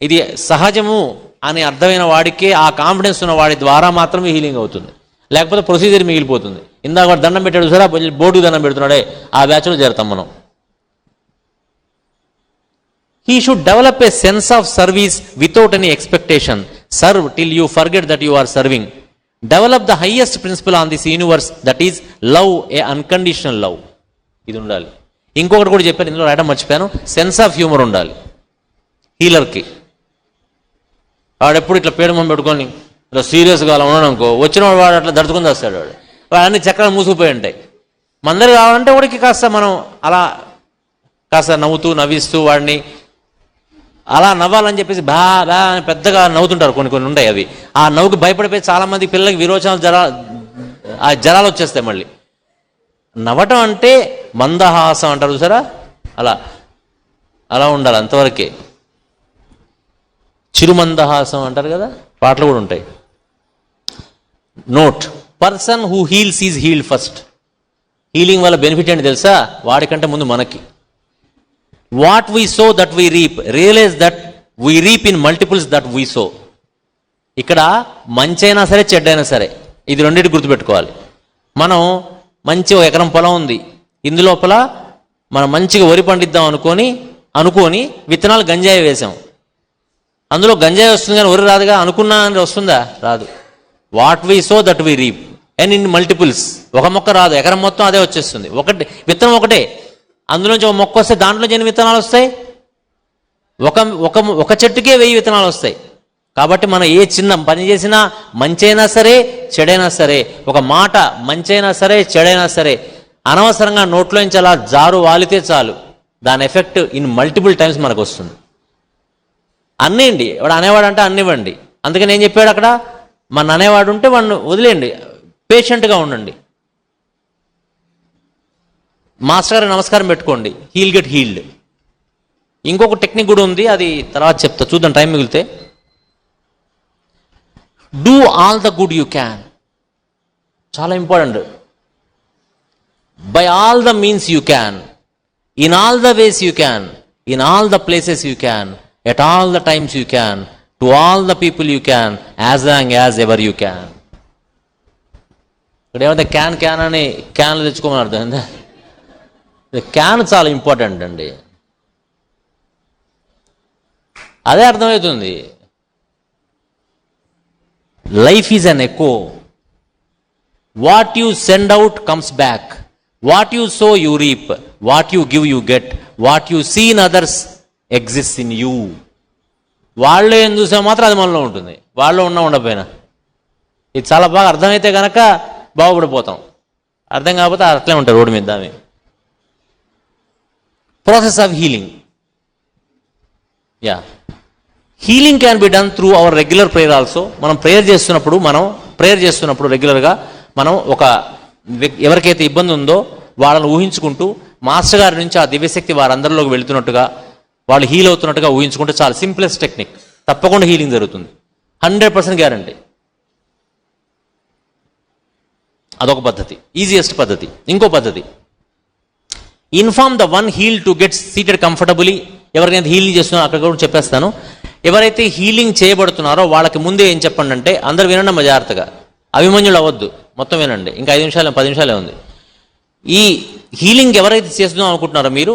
ఇది సహజము అని అర్థమైన వాడికే, ఆ కాన్ఫిడెన్స్ ఉన్న వాడి ద్వారా మాత్రమే హీలింగ్ అవుతుంది. లేకపోతే ప్రొసీజర్ మిగిలిపోతుంది. ఇందాక వాడు దండం పెట్టాడు సరే, బోర్డుకు దండం పెడుతున్నాడే, ఆ బ్యాచ్లో చేరుతాం మనం. He should develop a sense of service without any expectation. Serve till you forget that you are serving. Develop the highest principle on this universe, that is love, a unconditional love. ఇది ఉండాలి. ఇంకొకటి కూడా చెప్పాను, ఇందులో రాయడం మర్చిపోయాను. Sense of humour ఉండాలి హీలర్కి. వాడు ఎప్పుడు ఇట్లా పేరు మొహం పెట్టుకొని ఇట్లా సీరియస్గా అలా ఉన్నాడు అనుకో, వచ్చిన వాడు అట్లా దడుచుకుని వస్తాడు. వాడు అన్ని చక్రాలు మూసుకుపోయి ఉంటాయి. మందరు కావాలంటే వాడికి కాస్త మనం అలా కాస్త నవ్వుతూ నవ్విస్తూ వాడిని అలా నవ్వాలని చెప్పేసి బా బా అని పెద్దగా నవ్వుతుంటారు. కొన్ని ఉంటాయి అవి. ఆ నవ్వుకి భయపడిపోయి చాలామంది పిల్లలకి విరోచనాలు జరాలు వచ్చేస్తాయి మళ్ళీ. నవ్వటం అంటే మందహాసం అంటారు చూసారా, అలా ఉండాలి, అంతవరకే. చిరుమందహాసం అంటారు కదా, పాటలు కూడా ఉంటాయి. Note: person who heels is healed first. Healing వల్ల బెనిఫిట్ ఏంటి తెలుసా? వాడికంటే ముందు మనకి. What we sow that we reap. Realize that we reap in multiples that we sow. ఇక్కడ మంచైనా సరే చెడ్డైనా సరే ఇది రెండింటి గుర్తుపెట్టుకోవాలి. మనం మంచి 1 ఎకరం పొలం ఉంది, ఇందులోపల మనం మంచిగా వరి పండిద్దాం అనుకొని విత్తనాలు గంజాయి వేసాం. అందులో గంజాయి వస్తుంది కానీ వరి రాదుగా. అనుకున్నా అని వస్తుందా? రాదు. What we so that we reap and in multiples. ఒక మొక్క రాదు, ఎకరం మొత్తం అదే వచ్చేస్తుంది. ఒకటి విత్తనం ఒకటే, అందులోంచి ఒక మొక్క వస్తే దాంట్లోంచి ఎన్ని విత్తనాలు వస్తాయి? ఒక చెట్టుకే 1000 విత్తనాలు వస్తాయి. కాబట్టి మనం ఏ చిన్న పని చేసినా, మంచైనా సరే చెడైనా సరే, ఒక మాట మంచైనా సరే చెడైనా సరే అనవసరంగా నోట్లోంచి అలా జారు వాలితే చాలు, దాని ఎఫెక్ట్ ఇన్ మల్టిపుల్ టైమ్స్ మనకు వస్తుంది. అన్నేయండి, వాడు అనేవాడు అంటే అన్నివ్వండి. అందుకని ఏం చెప్పాడు అక్కడ? మన అనేవాడు ఉంటే వాడిని వదిలేయండి, పేషెంట్గా ఉండండి. మాస్టర్ గారు నమస్కారం పెట్టుకోండి, హీల్ గెట్ హీల్డ్. ఇంకొక టెక్నిక్ కూడా ఉంది, అది తర్వాత చెప్తా, చూద్దాం టైం మిగిలితే. Do all the good you can. చాలా important. By all the means you can, in all the ways you can, in all the places you can, at all the times you can, to all the people you can, as long as ever you can. ఇక్కడ ఏమైతే can అని క్యాన్లు తెచ్చుకోమని అర్థం. Can చాలా important అండి, అదే అర్థమవుతుంది. Life is an echo. What you send out comes back. What you sow you reap. What you give you get. What you see in others exist in you. వాళ్ళు ఏం చూసా మాత్రం అది మనలో ఉంటుంది, వాళ్ళు ఉండకపోయినా. ఇది చాలా బాగా అర్థమైతే కనుక బాగుపడిపోతాం, అర్థం కాకపోతే అట్లే ఉంటారు రోడ్డు మీద. దాని process of healing, healing can be done through our regular prayer also. మనం ప్రేయర్ చేస్తున్నప్పుడు రెగ్యులర్గా మనం ఎవరికైతే ఇబ్బంది ఉందో వాళ్ళని ఊహించుకుంటూ మాస్టర్ గారి నుంచి ఆ దివ్యశక్తి వారందరిలోకి వెళుతున్నట్టుగా, వాళ్ళు హీల్ అవుతున్నట్టుగా ఊహించుకుంటే చాలా సింప్లెస్ట్ టెక్నిక్, తప్పకుండా హీలింగ్ జరుగుతుంది, 100% గ్యారంటీ. అదొక పద్ధతి, ఈజియెస్ట్ పద్ధతి. ఇంకో పద్ధతి, inform the one heal to get seated comfortably. ఎవరికైతే హీలింగ్ చేస్తున్నారో అక్కడ కూడా చెప్పేస్తాను. ఎవరైతే హీలింగ్ చేయబడుతున్నారో వాళ్ళకి ముందే ఏం చెప్పండి అంటే, అందరు వినండి అమ్మ జాగ్రత్తగా, అభిమన్యులు అవ్వద్దు, మొత్తం వినండి. ఇంకా 5 నిమిషాలు 10 నిమిషాలే ఉంది. ఈ హీలింగ్ ఎవరైతే చేస్తున్నాం అనుకుంటున్నారో మీరు,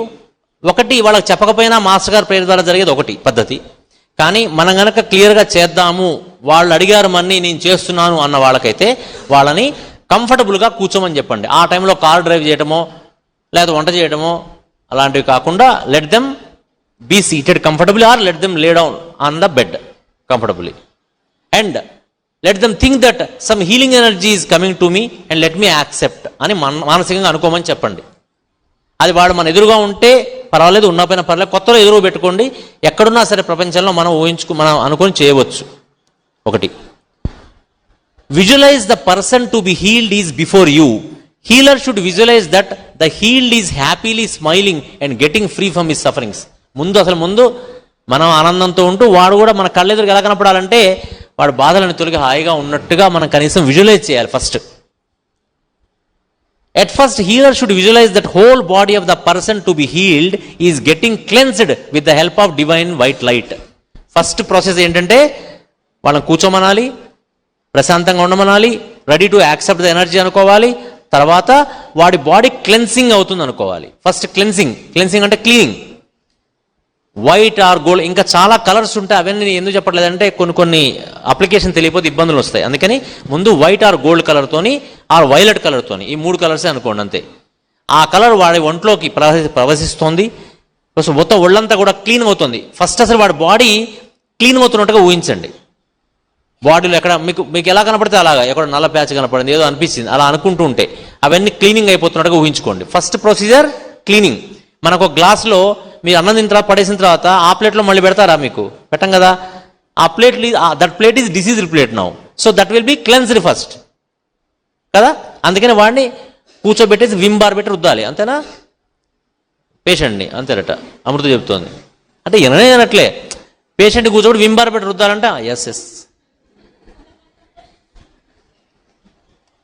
ఒకటి వాళ్ళకి చెప్పకపోయినా మాస్టర్ గారు ప్రేయర్ ద్వారా జరిగేది ఒకటి పద్ధతి. కానీ మనం కనుక క్లియర్గా చేద్దాము, వాళ్ళు అడిగారు మన్ని నేను చేస్తున్నాను అన్న వాళ్ళకైతే వాళ్ళని కంఫర్టబుల్గా కూర్చోమని చెప్పండి. ఆ టైంలో కార్ డ్రైవ్ చేయడమో లేదా వంట చేయడమో అలాంటివి కాకుండా, let them be seated comfortably or let them lay down on the bed comfortably and let them think that some healing energy is coming to me and let me accept అని మానసికంగా అనుకోమని చెప్పండి. అది వాడు మన ఎదురుగా ఉంటే పర్వాలేదు, ఉన్నపైన పర్వాలేదు, కొత్తలో ఎదురు పెట్టుకోండి. ఎక్కడున్నా సరే ప్రపంచంలో మనం మనం అనుకొని చేయవచ్చు. ఒకటి, visualize the person to be healed is before you. Healer should visualize that the healed is happily smiling and getting free from his sufferings. ముందు మనం ఆనందంతో ఉంటూ వాడు కూడా మన కళ్ళెదురుగా ఎలా కనపడాలంటే వాడు బాధలను తొలగి హాయిగా ఉన్నట్టుగా మనం కనీసం విజువలైజ్ చేయాలి first. At first, healer should visualize that whole body of the person to be healed is getting cleansed with the help of divine white light. First process ఏంటంటే వాళ్ళని కూర్చోమనాలి, ప్రశాంతంగా ఉండమనాలి, ready to accept the energy అనుకోవాలి. తర్వాత వాడి body cleansing అవుతుంది అనుకోవాలి. ఫస్ట్ క్లెన్సింగ్ అంటే క్లీనింగ్. వైట్ ఆర్ గోల్డ్, ఇంకా చాలా కలర్స్ ఉంటాయి. అవన్నీ ఎందుకు చెప్పట్లేదంటే కొన్ని అప్లికేషన్ తెలియకపోతే ఇబ్బందులు వస్తాయి. అందుకని ముందు వైట్ ఆర్ గోల్డ్ కలర్తోని ఆర్ వైలెట్ కలర్తోని, ఈ 3 కలర్సే అనుకోండి అంతే. ఆ కలర్ వాడి ఒంట్లోకి ప్రవహిస్తోంది, మొత్తం ఒళ్ళంతా కూడా క్లీన్ అవుతుంది. ఫస్ట్ అసలు వాడి బాడీ క్లీన్ అవుతున్నట్టుగా ఊహించండి. బాడీలో ఎక్కడ మీకు ఎలా కనపడితే అలాగా, ఎక్కడ నల్ల ప్యాచ్ కనపడింది, ఏదో అనిపించింది, అలా అనుకుంటూ ఉంటే అవన్నీ క్లీనింగ్ అయిపోతున్నట్టుగా ఊహించుకోండి. First procedure cleaning. మనకు ఒక గ్లాస్లో మీరు అన్నం తిన్న తర్వాత పడేసిన తర్వాత ఆ ప్లేట్లో మళ్ళీ పెడతారా? మీకు పెట్టం కదా. ఆ that plate is diseased plate now, so that will be cleansed first కదా. అందుకని వాడిని కూర్చోబెట్టేసి విమ్ బార్ పెట్టి రుద్దాలి, అంతేనా? పేషెంట్ని అంతేనట అమృత చెప్తోంది. అంటే అనట్లే, పేషెంట్ కూర్చోబెట్టి విమ్ బార్ పెట్టి రుద్దాలంట. ఎస్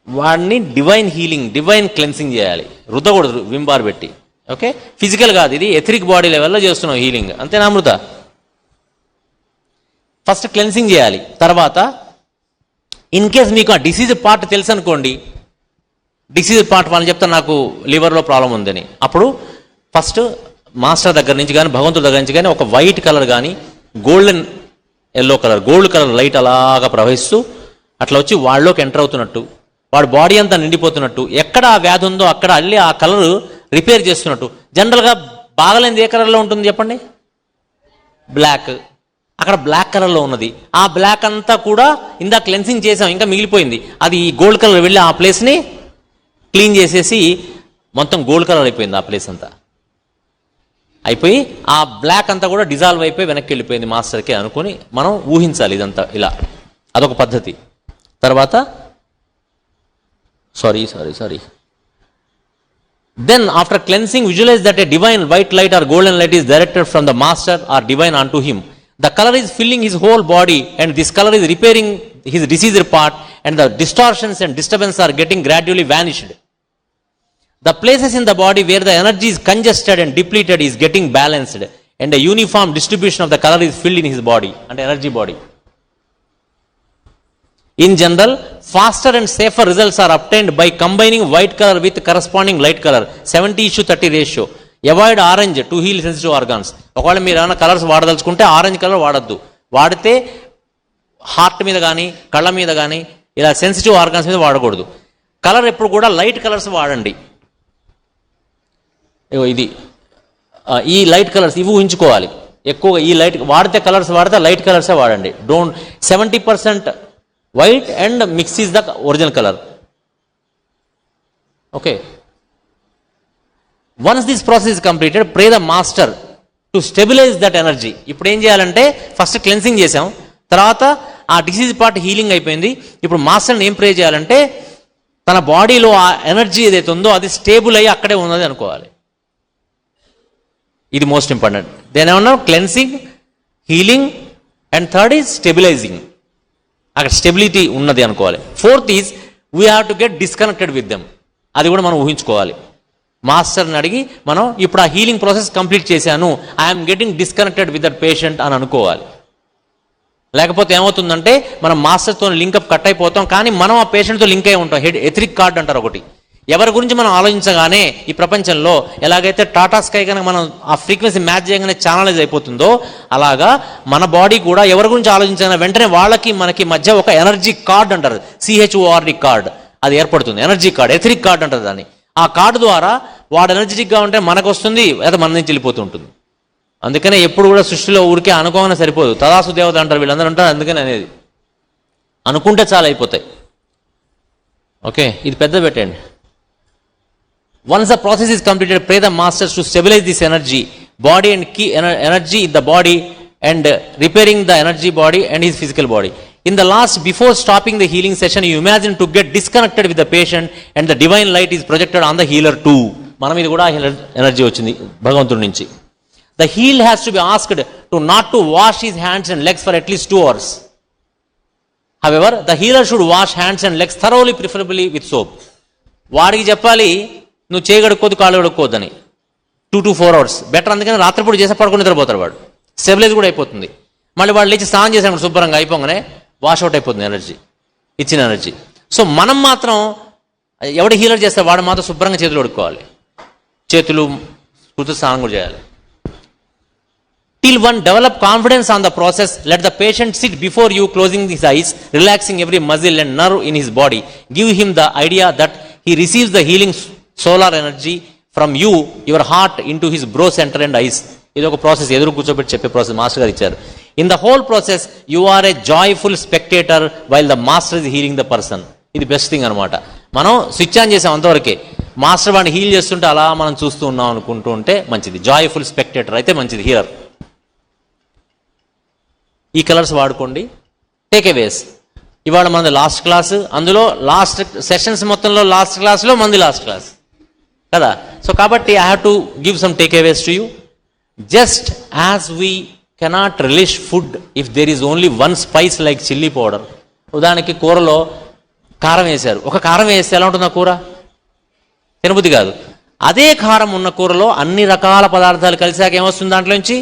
వాడిని డివైన్ హీలింగ్, డివైన్ క్లెన్సింగ్ చేయాలి, రుద్దకూడదు విమ్ బార్ పెట్టి. ఓకే, ఫిజికల్ కాదు, ఇది ఎథరిక్ బాడీ లెవెల్లో చేస్తున్నాం హీలింగ్, అంతేనా అమృత? ఫస్ట్ క్లెన్సింగ్ చేయాలి. తర్వాత ఇన్ కేస్ మీకు ఆ డిసీజ్ పార్ట్ తెలుసు అనుకోండి, డిసీజ్ పార్ట్ వాళ్ళని చెప్తాను నాకు లివర్లో ప్రాబ్లం ఉందని, అప్పుడు ఫస్ట్ మాస్టర్ దగ్గర నుంచి కానీ భగవంతుడి దగ్గర నుంచి కానీ ఒక వైట్ కలర్ కానీ golden yellow colour, gold colour light అలాగా ప్రవహిస్తూ అట్లా వచ్చి వాళ్ళలోకి ఎంటర్ అవుతున్నట్టు, వాడి బాడీ అంతా నిండిపోతున్నట్టు, ఎక్కడ ఆ వ్యాధి ఉందో అక్కడ అల్లి ఆ కలర్ రిపేర్ చేస్తున్నట్టు. జనరల్గా బాగలేనిది ఏ కలర్లో ఉంటుంది చెప్పండి? బ్లాక్. అక్కడ బ్లాక్ కలర్లో ఉన్నది, ఆ బ్లాక్ అంతా కూడా ఇందా క్లెన్సింగ్ చేసాం, ఇంకా మిగిలిపోయింది, అది ఈ గోల్డ్ కలర్ వెళ్ళి ఆ ప్లేస్ని క్లీన్ చేసేసి మొత్తం గోల్డ్ కలర్ అయిపోయింది. ఆ ప్లేస్ అంతా అయిపోయి ఆ బ్లాక్ అంతా కూడా డిజాల్వ్ అయిపోయి వెనక్కి వెళ్ళిపోయింది మాస్టర్కి అనుకొని మనం ఊహించాలి ఇదంతా ఇలా. అదొక పద్ధతి. తర్వాత sorry then after cleansing, visualize that a divine white light or golden light is directed from the master or divine unto him. The color is filling his whole body and this color is repairing his diseased part and the distortions and disturbances are getting gradually vanished. The places in the body where the energy is congested and depleted is getting balanced and a uniform distribution of the color is filled in his body and energy body. In general, faster and safer results are obtained by combining white color with corresponding light color, 70:30 ratio. Avoid orange to heal sensitive organs. ఒకవేళ మీరు ఏమైనా colours వాడదలుచుకుంటే orange colour వాడద్దు. వాడితే heart మీద కానీ కళ్ళ మీద కానీ ఇలా సెన్సిటివ్ ఆర్గాన్స్ మీద వాడకూడదు. కలర్ ఎప్పుడు కూడా లైట్ కలర్స్ వాడండి. ఇది ఈ లైట్ కలర్స్ ఇవి ఊహించుకోవాలి. ఎక్కువగా ఈ లైట్ వాడితే కలర్స్ వాడితే లైట్ కలర్సే వాడండి. Don't 70% white and mix is the original colour. Okay, once this process is completed, pray the master to stabilize that energy. ఇప్పుడు ఏం చేయాలంటే ఫస్ట్ క్లెన్సింగ్ చేసాం, తర్వాత ఆ డిసీజ్ పార్ట్ హీలింగ్ అయిపోయింది. ఇప్పుడు మాస్టర్ని ఏం ప్రే చేయాలంటే తన బాడీలో ఆ ఎనర్జీ ఏదైతే ఉందో అది స్టేబుల్ అయ్యి అక్కడే ఉన్నది అనుకోవాలి. ఇది మోస్ట్ ఇంపార్టెంట్. దేని ఏమన్నా cleansing, healing and third is stabilising. అక్కడ స్టెబిలిటీ ఉన్నది అనుకోవాలి. Fourth is we have to get disconnected with them. అది కూడా మనం ఊహించుకోవాలి. మాస్టర్ని అడిగి మనం ఇప్పుడు ఆ హీలింగ్ ప్రాసెస్ కంప్లీట్ చేశాను, I'm getting disconnected with that patient అని అనుకోవాలి. లేకపోతే ఏమవుతుందంటే మనం మాస్టర్తో లింకప్ కట్ అయిపోతాం, కానీ మనం ఆ పేషెంట్తో లింక్ అయి ఉంటాం. ఎథరిక్ కార్డ్ అంటారు ఒకటి. ఎవరి గురించి మనం ఆలోచించగానే ఈ ప్రపంచంలో ఎలాగైతే టాటా స్కై కనుక మనం ఆ ఫ్రీక్వెన్సీ మ్యాచ్ చేయగానే ఛానలైజ్ అయిపోతుందో, అలాగా మన బాడీ కూడా ఎవరి గురించి ఆలోచించగానే వెంటనే వాళ్ళకి మనకి మధ్య ఒక ఎనర్జీ కార్డ్ అంటారు, CHORD కార్డ్, అది ఏర్పడుతుంది. ఎనర్జీ కార్డ్, ఎథరిక్ కార్డ్ అంటారు దాన్ని. ఆ కార్డు ద్వారా వాడు ఎనర్జెటిక్గా ఉంటే మనకు వస్తుంది, లేదా మన నుంచి వెళ్ళిపోతూ ఉంటుంది. అందుకనే ఎప్పుడు కూడా సృష్టిలో ఊరికే అనుకోగానే సరిపోదు, తదాసు దేవత అంటారు వీళ్ళందరూ ఉంటారు. అందుకని అనేది అనుకుంటే చాలా అయిపోతాయి. ఓకే, ఇది పెద్ద పెట్టండి. Once the process is completed, pray the masters to stabilize this energy, body and key energy in the body and repairing the energy body and his physical body. In the last, before stopping the healing session, you imagine to get disconnected with the patient and the divine light is projected on the healer too. మనం ఇది కూడా energy వచ్చింది భగవంతుడి నుంచి. The healed has to be asked to not to wash his hands and legs for at least 2 hours. However, the healer should wash hands and legs thoroughly, preferably with soap. వాడికి చెప్పాలి నువ్వు చేయగడుక్కోదు, కాళ్ళు కడుక్కోవద్దని. 2 to 4 hours better. అందుకని రాత్రిపూట చేసే పడుకుని నిద్రపోతారు వాడు, స్టెబిలైజ్ కూడా అయిపోతుంది. మళ్ళీ వాడు లేచి స్నానం చేసాడు శుభ్రంగా, అయిపోగానే వాష్ అవుట్ అయిపోతుంది ఎనర్జీ, ఇచ్చిన ఎనర్జీ. సో మనం మాత్రం ఎవడు హీలర్ చేస్తే వాడు మాత్రం శుభ్రంగా చేతులు కడుక్కోవాలి, చేతులు కూతురు స్నానం కూడా చేయాలి. Till one develop confidence on the process, let the patient sit before you, closing his eyes, relaxing every muscle and nerve in his body. Give him the idea that he receives the healing solar energy from you, your heart, into his brow center and eyes. ఇది ఒక process, ఎదురు కూర్చోబెట్టి చెప్పే process master గారు ఇచ్చారు. In the whole process you are a joyful spectator while the master is healing the person. ఇది best thing అనమాట. మనం స్విచ్ ఆన్ చేసాం అంతవరకే, మాస్టర్ వాడిని హీల్ చేస్తుంటే అలా మనం చూస్తూ ఉన్నాం అనుకుంటూ ఉంటే మంచిది. జాయ్ఫుల్ స్పెక్టేటర్ అయితే మంచిది హీలర్. ఈ కలర్స్ వాడుకోండి. Takeaways. ఇవాళ మనది లాస్ట్ క్లాస్, అందులో లాస్ట్ సెషన్స్ మొత్తంలో లాస్ట్ క్లాస్లో మనది లాస్ట్ క్లాస్ కదా. సో కాబట్టి I have to give some takeaways to you. Just as we cannot relish food if there is only one spice like chilli powder. ఉదాహరణకి కూరలో కారం వేశారు, ఒక కారం వేస్తే ఎలా ఉంటుంది ఆ కూర? తినబుద్ధి కాదు. అదే కారం ఉన్న కూరలో అన్ని రకాల పదార్థాలు కలిసాక ఏమొస్తుంది? దాంట్లోంచి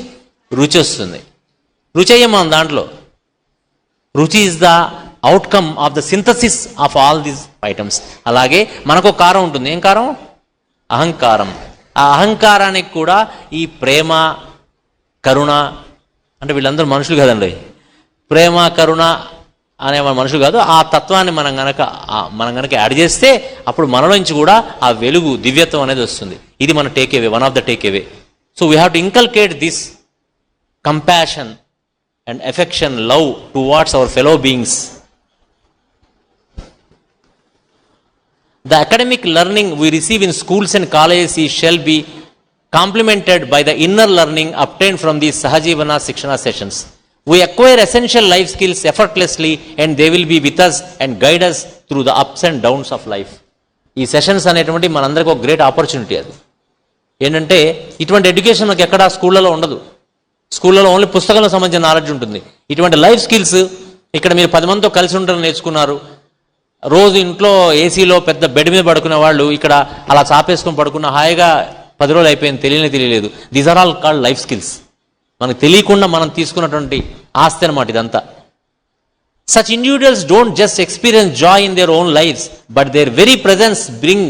రుచి వస్తుంది. రుచి అయ్యే మనం దాంట్లో రుచి is the outcome of the synthesis of all these items. అలాగే మనకు కారం ఉంటుంది. ఏం కారం? అహంకారం. ఆ అహంకారానికి కూడా ఈ ప్రేమ, కరుణ, అంటే వీళ్ళందరూ మనుషులు కదండి, ప్రేమ కరుణ అనే మనుషులు కాదు. ఆ తత్వాన్ని మనం గనక యాడ్ చేస్తే అప్పుడు మనలోంచి కూడా ఆ వెలుగు, దివ్యత్వం అనేది వస్తుంది. ఇది మన take away, one of the take away. So we have to inculcate this compassion and affection, love towards our fellow beings. The academic learning we receive in schools and colleges shall be complemented by the inner learning obtained from these Sahajivana Shikshana sessions. We acquire essential life skills effortlessly and they will be with us and guide us through the ups and downs of life. ఈ sessions అనేటువంటి మనందరికీ ఒక great opportunity. అది ఏంటంటే ఇటువంటి education మనకి ఎక్కడ స్కూళ్ళలో ఉండదు. స్కూళ్ళలో ఓన్లీ పుస్తకాలకు సంబంధించిన నాలెడ్జ్ ఉంటుంది. ఇటువంటి లైఫ్ స్కిల్స్ ఇక్కడ మీరు 10 మందితో కలిసి ఉండడం నేర్చుకున్నారు. రోజు ఇంట్లో ఏసీలో పెద్ద బెడ్ మీద పడుకునే వాళ్ళు ఇక్కడ అలా చాపేసుకొని పడుకున్న హాయిగా 10 రోజులు అయిపోయింది, తెలియలేదు. These are all called life skills. మనకు తెలియకుండా మనం తీసుకున్నటువంటి ఆస్తి అన్నమాట ఇదంతా. Such individuals don't just experience joy in their own lives, but their very presence bring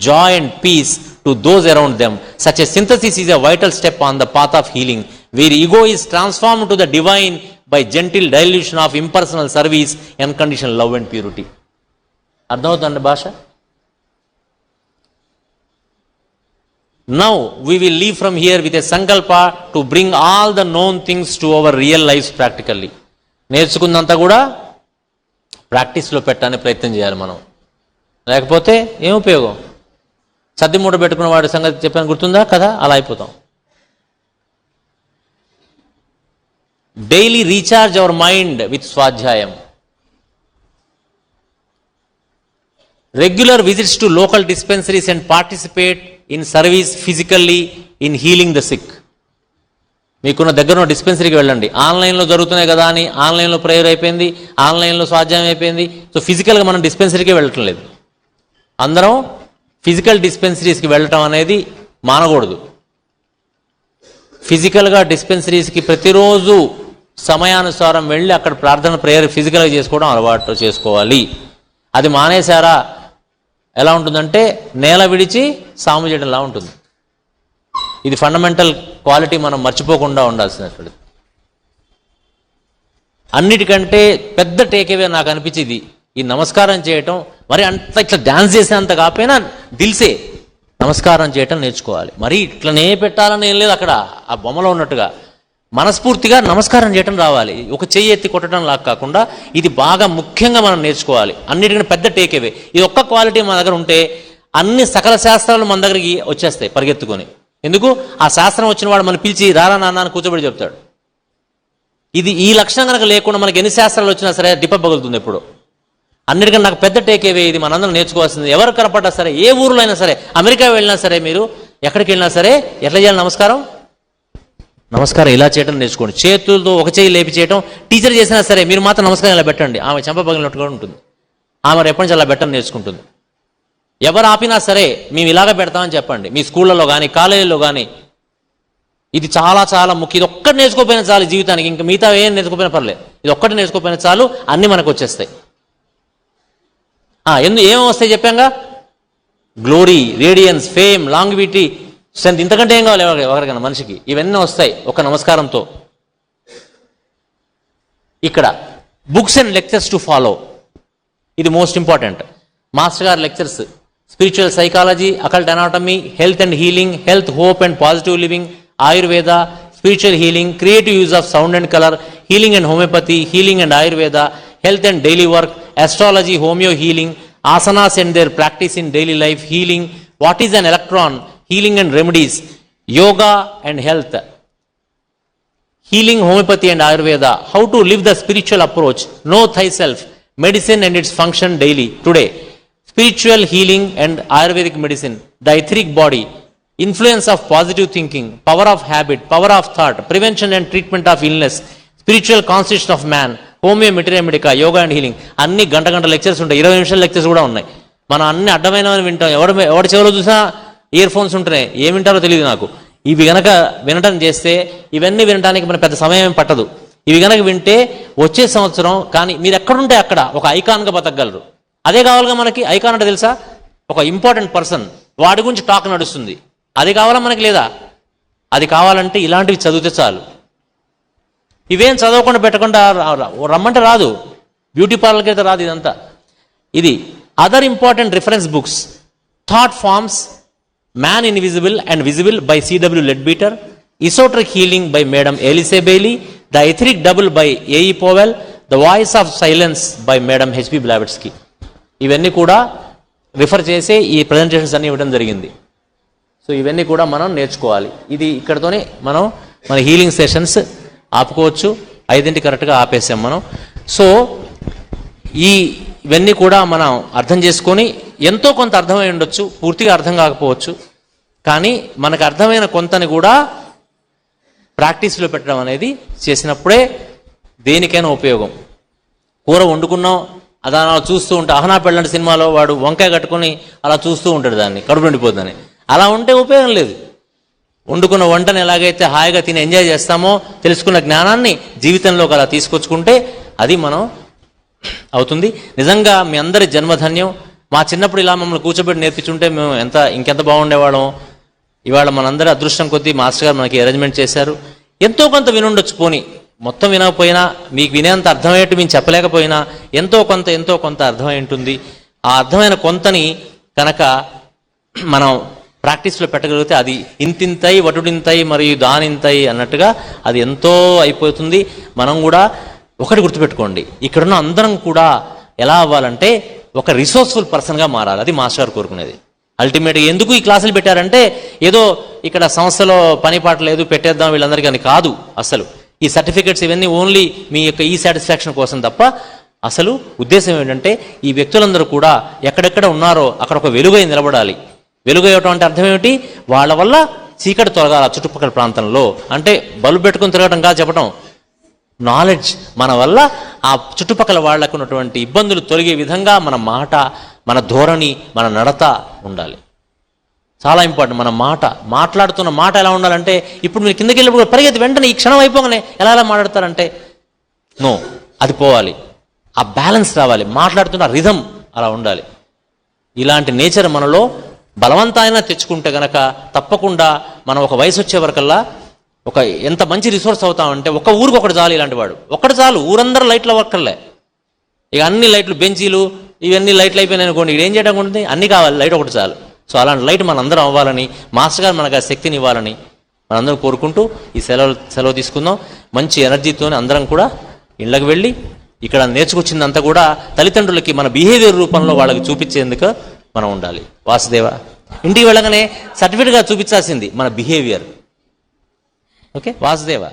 joy and peace to those around them. Such a synthesis is a vital step on the path of healing, where ego is transformed to the divine by gentle dilution of impersonal service, unconditional love and purity. అర్థమవుతుందండి భాష? Now we will leave from here with a sankalpa to bring all the known things to our real lives practically. నేర్చుకున్నంత కూడా ప్రాక్టీస్లో పెట్టడానికి ప్రయత్నం చేయాలి మనం. లేకపోతే ఏం ఉపయోగం? సర్ది మూట పెట్టుకున్న వాడి సంగతి చెప్పాను గుర్తుందా కదా? అలా అయిపోతాం. Daily recharge our mind with స్వాధ్యాయం. Regular visits to local dispensaries and participate in service physically in healing the sick. మీకున్న దగ్గర డిస్పెన్సరీకి వెళ్ళండి. ఆన్లైన్లో జరుగుతున్నాయి కదా అని ఆన్లైన్లో ప్రేయర్ అయిపోయింది, ఆన్లైన్లో స్వాధ్యాయం అయిపోయింది. సో ఫిజికల్గా మనం డిస్పెన్సరీకే వెళ్ళటం లేదు. అందరం ఫిజికల్ డిస్పెన్సరీస్కి వెళ్ళటం అనేది మానకూడదు. ఫిజికల్గా డిస్పెన్సరీస్కి ప్రతిరోజు సమయానుసారం వెళ్ళి అక్కడ ప్రార్థన ప్రేయర్ ఫిజికల్గా చేసుకోవడం అలవాటు చేసుకోవాలి. అది మానేశారా ఎలా ఉంటుందంటే నేల విడిచి సాము చేయడంలా ఉంటుంది. ఇది ఫండమెంటల్ క్వాలిటీ మనం మర్చిపోకుండా ఉండాల్సినటువంటి. అన్నిటికంటే పెద్ద టేకేవే నాకు అనిపించింది ఈ నమస్కారం చేయటం. మరి అంత ఇట్లా డ్యాన్స్ చేసేంత కాకపోయినా దిల్సే నమస్కారం చేయటం నేర్చుకోవాలి. మరి ఇట్లనే పెట్టాలని ఏం లేదు అక్కడ ఆ బొమ్మలో ఉన్నట్టుగా. మనస్ఫూర్తిగా నమస్కారం చేయటం రావాలి. ఒక చెయ్యి ఎత్తి కొట్టడం లాగా కాకుండా ఇది బాగా ముఖ్యంగా మనం నేర్చుకోవాలి. అన్నిటికంటే పెద్ద టేకేవే ఇది. ఒక్క క్వాలిటీ మన దగ్గర ఉంటే అన్ని సకల శాస్త్రాలు మన దగ్గరికి వచ్చేస్తాయి పరిగెత్తుకొని. ఎందుకు? ఆ శాస్త్రం వచ్చిన వాడు మనం పిలిచి రారా నాన్న అని కూర్చోబెట్టి చెప్తాడు. ఇది ఈ లక్షణం కనుక లేకుండా మనకి ఎన్ని శాస్త్రాలు వచ్చినా సరే డిప్ప పగులుతుంది ఎప్పుడు. అన్నిటికన్నా నాకు పెద్ద టేకేవే ఇది. మనందరం నేర్చుకోవాల్సింది. ఎవరు కనపడ్డా సరే, ఏ ఊర్లో అయినా సరే, అమెరికా వెళ్ళినా సరే, మీరు ఎక్కడికి వెళ్ళినా సరే ఎట్లా చేయాలి? నమస్కారం ఇలా చేయడం నేర్చుకోండి. చేతులతో ఒక చేయి లేపి చేయడం. టీచర్ చేసినా సరే మీరు మాత్రం నమస్కారం ఇలా పెట్టండి. ఆమె చెంప పగిలినట్టుగా ఉంటుంది. ఆమె రేపటి నుంచి అలా పెట్టడం నేర్చుకుంటుంది. ఎవరు ఆపినా సరే మేము ఇలాగ పెడతామని చెప్పండి. మీ స్కూళ్ళలో కానీ కాలేజీలో కానీ ఇది చాలా చాలా ముఖ్యం. ఇది ఒక్కటి నేర్చుకోపోయినా చాలు జీవితానికి. ఇంకా మిగతా ఏం నేర్చుకోపోయినా పర్లేదు. ఇది ఒక్కటి నేర్చుకోపోయినా చాలు, అన్నీ మనకు వచ్చేస్తాయి. ఏమేమి వస్తాయి చెప్పాంగా? Glory, radiance, fame, longevity, strength. ఇంతకంటే ఏం కావాలి ఎవరికైనా మనిషికి? ఇవన్నీ వస్తాయి ఒక నమస్కారంతో. ఇక్కడ books and lectures to follow. ఇది మోస్ట్ ఇంపార్టెంట్. మాస్టర్ గారి lectures, spiritual psychology, occult anatomy, health and healing, health, hope and positive living, Ayurveda, spiritual healing, creative use of sound and colour, healing and homeopathy, healing and Ayurveda, health and daily work, astrology, homeo healing, asanas and their practice in daily life, healing, what is an electron, healing and remedies, yoga and health, healing, homeopathy and ayurveda, how to live the spiritual approach, know thyself, medicine and its function daily today, spiritual healing and ayurvedic medicine, the etheric body, influence of positive thinking, power of habit, power of thought, prevention and treatment of illness, spiritual constitution of man, homeo, material medica, yoga and healing. అన్ని గంట lectures ఉంటాయి. 20 నిమిషాల lectures కూడా ఉన్నాయి. మనం అన్ని అడ్డమైనవని వింటాం. ఎవరి చెవిలో చూసినా ఇయర్ ఫోన్స్ ఉంటున్నాయి. ఏమి వింటారో తెలియదు నాకు. ఇవి గనక వినటం చేస్తే ఇవన్నీ వినడానికి మన పెద్ద సమయం పట్టదు. ఇవి గనక వింటే వచ్చే సంవత్సరం కానీ మీరు ఎక్కడుంటే అక్కడ ఒక ఐకాన్గా బతకగలరు. అదే కావాలిగా మనకి. ఐకాన్ అంటే తెలుసా? ఒక ఇంపార్టెంట్ పర్సన్, వాడి గురించి టాక్ నడుస్తుంది. అది కావాలా మనకి? లేదా? అది కావాలంటే ఇలాంటివి చదివితే చాలు. ఇవేం చదవకుండా పెట్టకుండా రమ్మంటే రాదు. బ్యూటీ పార్లర్కి అయితే రాదు ఇదంతా. ఇది other important reference books, thought forms, man invisible and visible by CW Leadbeater, esoteric healing by madam Alice Bailey, the etheric double by AE Powell, the voice of silence by madam HP Blavatsky. ఇవన్నీ కూడా refer చేసే ఈ presentations అన్ని ఇవ్వడం జరిగింది. So ఇవన్నీ కూడా మనం నేర్చుకోవాలి. ఇది ఇక్కడతోనే మన హీలింగ్ సెషన్స్ ఆపుకోవచ్చు. 5ంటికి కరెక్ట్గా ఆపేసాం మనం. సో ఇవన్నీ కూడా మనం అర్థం చేసుకొని ఎంతో కొంత అర్థమై ఉండొచ్చు, పూర్తిగా అర్థం కాకపోవచ్చు. కానీ మనకు అర్థమైన కొంతని కూడా ప్రాక్టీస్లో పెట్టడం అనేది చేసినప్పుడే దేనికైనా ఉపయోగం. కూర వండుకున్నాం, అలా చూస్తూ ఉంటే అహనా పెళ్ళంటి సినిమాలో వాడు వంకాయ కట్టుకొని అలా చూస్తూ ఉంటాడు, దాన్ని కడుపు నిండిపోతుందని. అలా ఉంటే ఉపయోగం లేదు. వండుకున్న వంటను ఎలాగైతే హాయిగా తిని ఎంజాయ్ చేస్తామో తెలుసుకున్న జ్ఞానాన్ని జీవితంలోకి అలా తీసుకొచ్చుకుంటే అది మనం అవుతుంది. నిజంగా మీ అందరి జన్మధన్యం. మా చిన్నప్పుడు ఇలా మమ్మల్ని కూర్చోబెట్టి నేర్పించుంటే మేము ఇంకెంత బాగుండేవాళ్ళం. ఇవాళ మనందరి అదృష్టం కొద్దీ మాస్టర్ గారు మనకి అరేంజ్మెంట్ చేశారు. ఎంతో కొంత వినుండొచ్చు, పోనీ మొత్తం వినకపోయినా, మీకు వినేంత అర్థమయ్యేట్టు మేము చెప్పలేకపోయినా ఎంతో కొంత అర్థమై ఉంటుంది. ఆ అర్థమైన కొంతని కనుక మనం ప్రాక్టీస్లో పెట్టగలిగితే అది ఇంతింతై వటుడింతై మరియు దానింతై అన్నట్టుగా అది ఎంతో అయిపోతుంది. మనం కూడా ఒకటి గుర్తుపెట్టుకోండి, ఇక్కడున్న అందరం కూడా ఎలా అవ్వాలంటే ఒక రిసోర్స్ఫుల్ పర్సన్గా మారాలి. అది మాస్టర్ గారు కోరుకునేది. అల్టిమేట్గా ఎందుకు ఈ క్లాసులు పెట్టారంటే ఏదో ఇక్కడ సంస్థలో పని పాట లేదు పెట్టేద్దాం వీళ్ళందరికీ అని కాదు. అసలు ఈ సర్టిఫికెట్స్ ఇవన్నీ ఓన్లీ మీ యొక్క ఈ సాటిస్ఫాక్షన్ కోసం తప్ప అసలు ఉద్దేశం ఏంటంటే ఈ వ్యక్తులందరూ కూడా ఎక్కడెక్కడ ఉన్నారో అక్కడ ఒక వెలుగై నిలబడాలి. వెలుగయ్యటం అంటే అర్థం ఏమిటి? వాళ్ళ వల్ల చీకటి తొలగాల చుట్టుపక్కల ప్రాంతంలో. అంటే బల్బు పెట్టుకుని తిరగటం కాదు చెప్పడం, నాలెడ్జ్ మన వల్ల ఆ చుట్టుపక్కల వాళ్లకు ఉన్నటువంటి ఇబ్బందులు తొలగే విధంగా మన మాట, మన ధోరణి, మన నడత ఉండాలి. చాలా ఇంపార్టెంట్. మన మాట్లాడుతున్న మాట ఎలా ఉండాలంటే ఇప్పుడు మీరు కిందకి వెళ్ళినప్పుడు పరిగెత్తి వెంటనే ఈ క్షణం అయిపోగానే ఎలా మాట్లాడతారంటే నో, అది పోవాలి. ఆ బ్యాలెన్స్ రావాలి. మాట్లాడుతున్న రిధం అలా ఉండాలి. ఇలాంటి నేచర్ మనలో బలవంతాయినా తెచ్చుకుంటే గనక తప్పకుండా మనం ఒక వయసు వచ్చే వరకల్లా ఒక ఎంత మంచి రిసోర్స్ అవుతామంటే ఒక ఊరికి ఒకటి చాలు. ఇలాంటి వాడు ఒక్కటి చాలు, ఊరందరూ లైట్ల వర్కర్లే. ఇక అన్ని లైట్లు, బెంచీలు ఇవన్నీ లైట్లు అయిపోయినాయి అనుకోండి, ఇక్కడ ఏం చేయడం ఉంటుంది? అన్నీ కావాలి, లైట్ ఒకటి చాలు. సో అలాంటి లైట్ మనందరం అవ్వాలని, మాస్టర్ గారు మనకు ఆ శక్తిని ఇవ్వాలని మనందరం కోరుకుంటూ ఈ సెలవు తీసుకుందాం. మంచి ఎనర్జీతోనే అందరం కూడా ఇళ్ళకి వెళ్ళి ఇక్కడ నేర్చుకొచ్చిందంతా కూడా తల్లిదండ్రులకి మన బిహేవియర్ రూపంలో వాళ్ళకి చూపించేందుకు మనం ఉండాలి. వాసుదేవ, ఇంటికి వెళ్ళగానే సర్టిఫికేట్గా చూపించాల్సింది మన బిహేవియర్. ఓకే, వాసుదేవ.